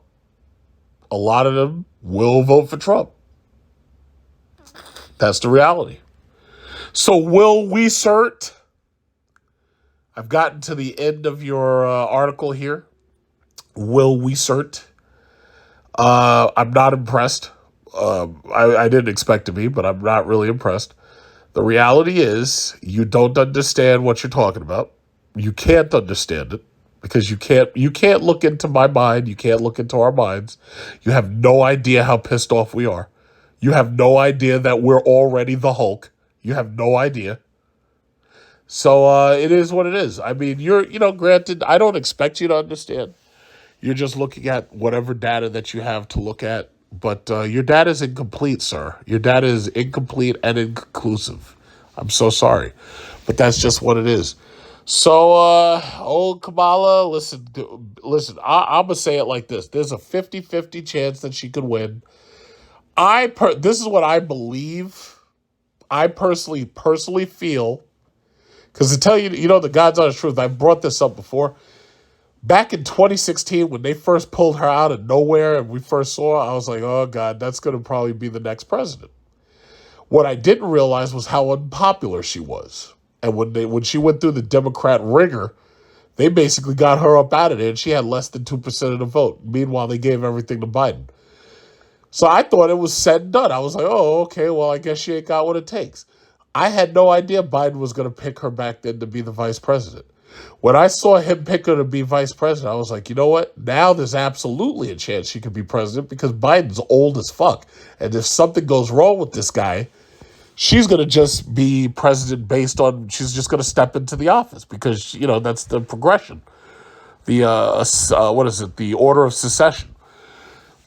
A lot of them will vote for Trump. That's the reality. So will we cert? I've gotten to the end of your article here. Will we cert? I'm not impressed. I didn't expect to be, but I'm not really impressed. The reality is you don't understand what you're talking about. You can't understand it because you can't look into my mind. You can't look into our minds. You have no idea how pissed off we are. You have no idea that we're already the Hulk. You have no idea. So it is what it is. I mean, granted, I don't expect you to understand. You're just looking at whatever data that you have to look at. But your data is incomplete, sir. Your data is incomplete and inconclusive. I'm so sorry. But that's just what it is. So, old Kamala, listen, I'm going to say it like this. There's a 50-50 chance that she could win. This is what I believe. I personally feel, because to tell you, the God's honest truth, I brought this up before. Back in 2016, when they first pulled her out of nowhere and we first saw her, I was like, oh, God, that's going to probably be the next president. What I didn't realize was how unpopular she was. And when she went through the Democrat ringer, they basically got her up out of there, and she had less than 2% of the vote. Meanwhile, they gave everything to Biden. So I thought it was said and done. I was like, oh, okay, well, I guess she ain't got what it takes. I had no idea Biden was going to pick her back then to be the vice president. When I saw him pick her to be vice president, I was like, you know what? Now there's absolutely a chance she could be president because Biden's old as fuck. And if something goes wrong with this guy, she's going to just be president she's just going to step into the office because, that's the progression. The, the order of succession.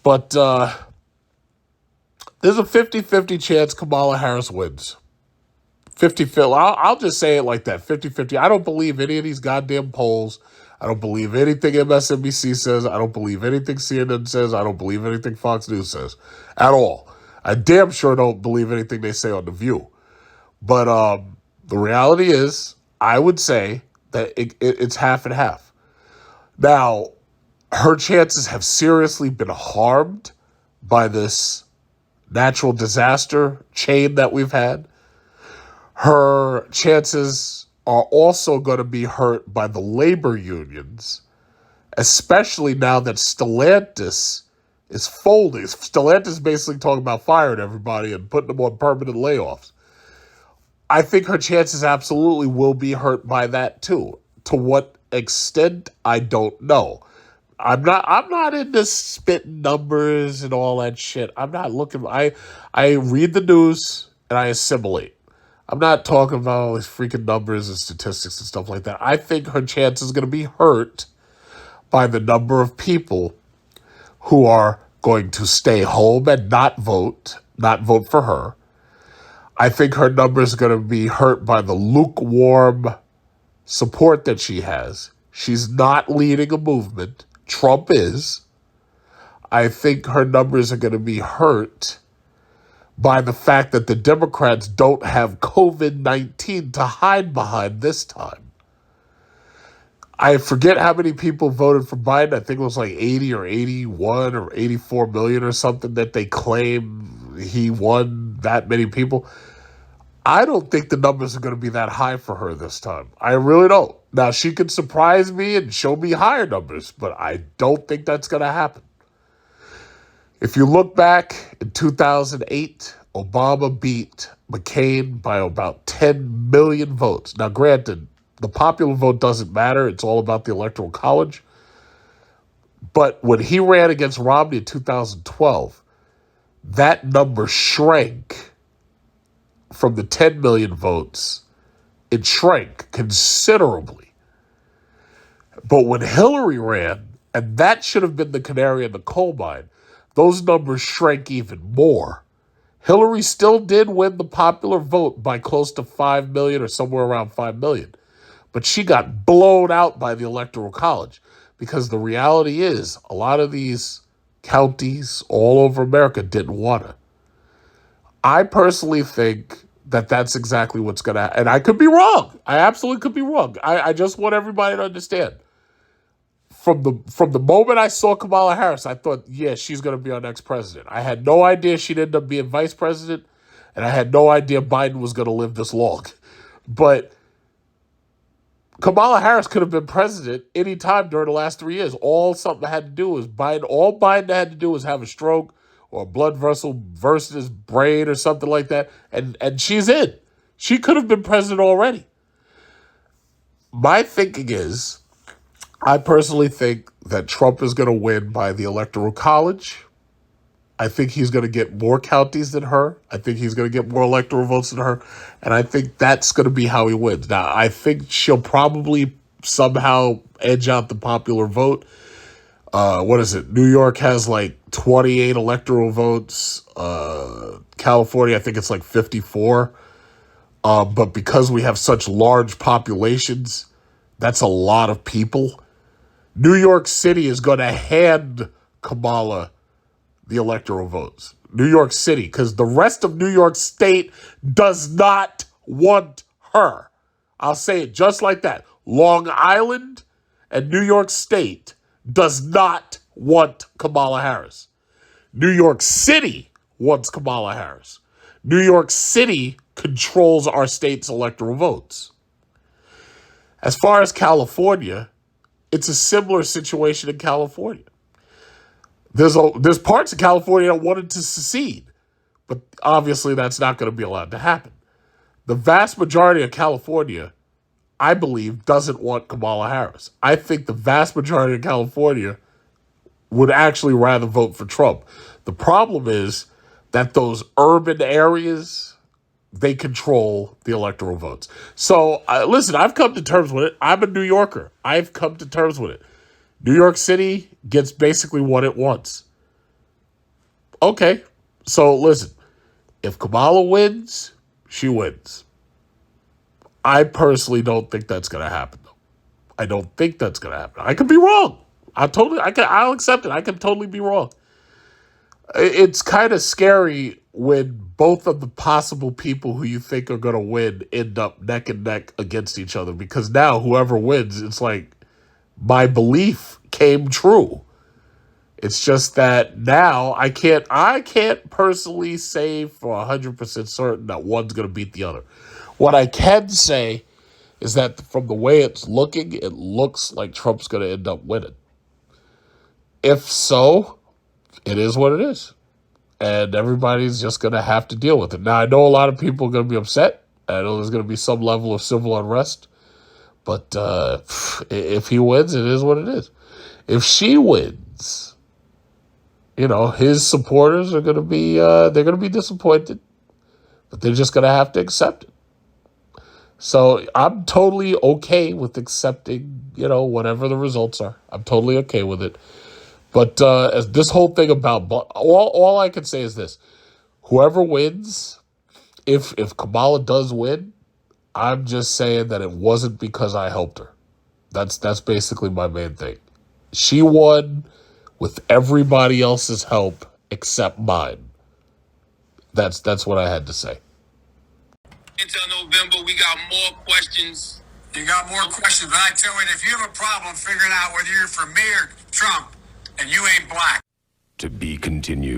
But there's a 50-50 chance Kamala Harris wins. 50-50. I'll just say it like that, 50-50. I don't believe any of these goddamn polls. I don't believe anything MSNBC says. I don't believe anything CNN says. I don't believe anything Fox News says at all. I damn sure don't believe anything they say on The View. But the reality is, I would say that it's half and half. Now, her chances have seriously been harmed by this natural disaster chain that we've had. Her chances are also going to be hurt by the labor unions, especially now that Stellantis is folding. Stellantis is basically talking about firing everybody and putting them on permanent layoffs. I think her chances absolutely will be hurt by that too. To what extent, I don't know. I'm not into spitting numbers and all that shit. I'm not looking. I read the news and I assimilate. I'm not talking about all these freaking numbers and statistics and stuff like that. I think her chance is going to be hurt by the number of people who are going to stay home and not vote for her. I think her numbers are going to be hurt by the lukewarm support that she has. She's not leading a movement. Trump is. I think her numbers are going to be hurt by the fact that the Democrats don't have COVID-19 to hide behind this time. I forget how many people voted for Biden. I think it was like 80 or 81 or 84 million or something that they claim he won that many people. I don't think the numbers are going to be that high for her this time. I really don't. Now, she could surprise me and show me higher numbers, but I don't think that's going to happen. If you look back in 2008, Obama beat McCain by about 10 million votes. Now, granted, the popular vote doesn't matter. It's all about the Electoral College. But when he ran against Romney in 2012, that number shrank from the 10 million votes, it shrank considerably. But when Hillary ran, and that should have been the canary in the coal mine, those numbers shrank even more. Hillary still did win the popular vote by close to 5 million or somewhere around 5 million. But she got blown out by the Electoral College because the reality is a lot of these counties all over America didn't want her. I personally think that that's exactly what's going to happen. And I could be wrong. I absolutely could be wrong. I just want everybody to understand. From the moment I saw Kamala Harris, I thought, yeah, she's going to be our next president. I had no idea she'd end up being vice president, and I had no idea Biden was going to live this long. But Kamala Harris could have been president any time during the last 3 years. All something had to do was Biden. All Biden had to do was have a stroke or a blood vessel burst in his brain or something like that, and she's in. She could have been president already. My thinking is, I personally think that Trump is going to win by the Electoral College. I think he's going to get more counties than her. I think he's going to get more electoral votes than her. And I think that's going to be how he wins. Now, I think she'll probably somehow edge out the popular vote. What is it? New York has like 28 electoral votes. California, I think it's like 54. But because we have such large populations, that's a lot of people. New York City is going to hand Kamala the electoral votes. New York City, because the rest of New York State does not want her. I'll say it just like that. Long Island and New York State does not want Kamala Harris. New York City wants Kamala Harris. New York City controls our state's electoral votes. As far as California, it's a similar situation in California. There's parts of California that wanted to secede, but obviously that's not going to be allowed to happen. The vast majority of California, I believe, doesn't want Kamala Harris. I think the vast majority of California would actually rather vote for Trump. The problem is that those urban areas, they control the electoral votes. So, listen, I've come to terms with it. I'm a New Yorker. I've come to terms with it. New York City gets basically what it wants. Okay, so listen, if Kamala wins, she wins. I personally don't think that's going to happen, though. I don't think that's going to happen. I could be wrong. I'll accept it. I can totally be wrong. It's kind of scary when both of the possible people who you think are going to win end up neck and neck against each other, because now whoever wins, it's like my belief came true. It's just that now I can't personally say for 100% certain that one's going to beat the other. What I can say is that from the way it's looking, it looks like Trump's going to end up winning. If so, it is what it is. And everybody's just going to have to deal with it. Now, I know a lot of people are going to be upset. I know there's going to be some level of civil unrest. But if he wins, it is what it is. If she wins, his supporters are going to be they're going to be disappointed, but they're just going to have to accept it. So I'm totally okay with accepting, whatever the results are. I'm totally okay with it. But as this whole thing about all I can say is this: whoever wins, if Kamala does win, I'm just saying that it wasn't because I helped her. That's basically my main thing. She won with everybody else's help except mine. That's what I had to say. Until November, we got more questions. You got more questions, but I tell you, if you have a problem figuring out whether you're for me or Trump, and you ain't black. To be continued.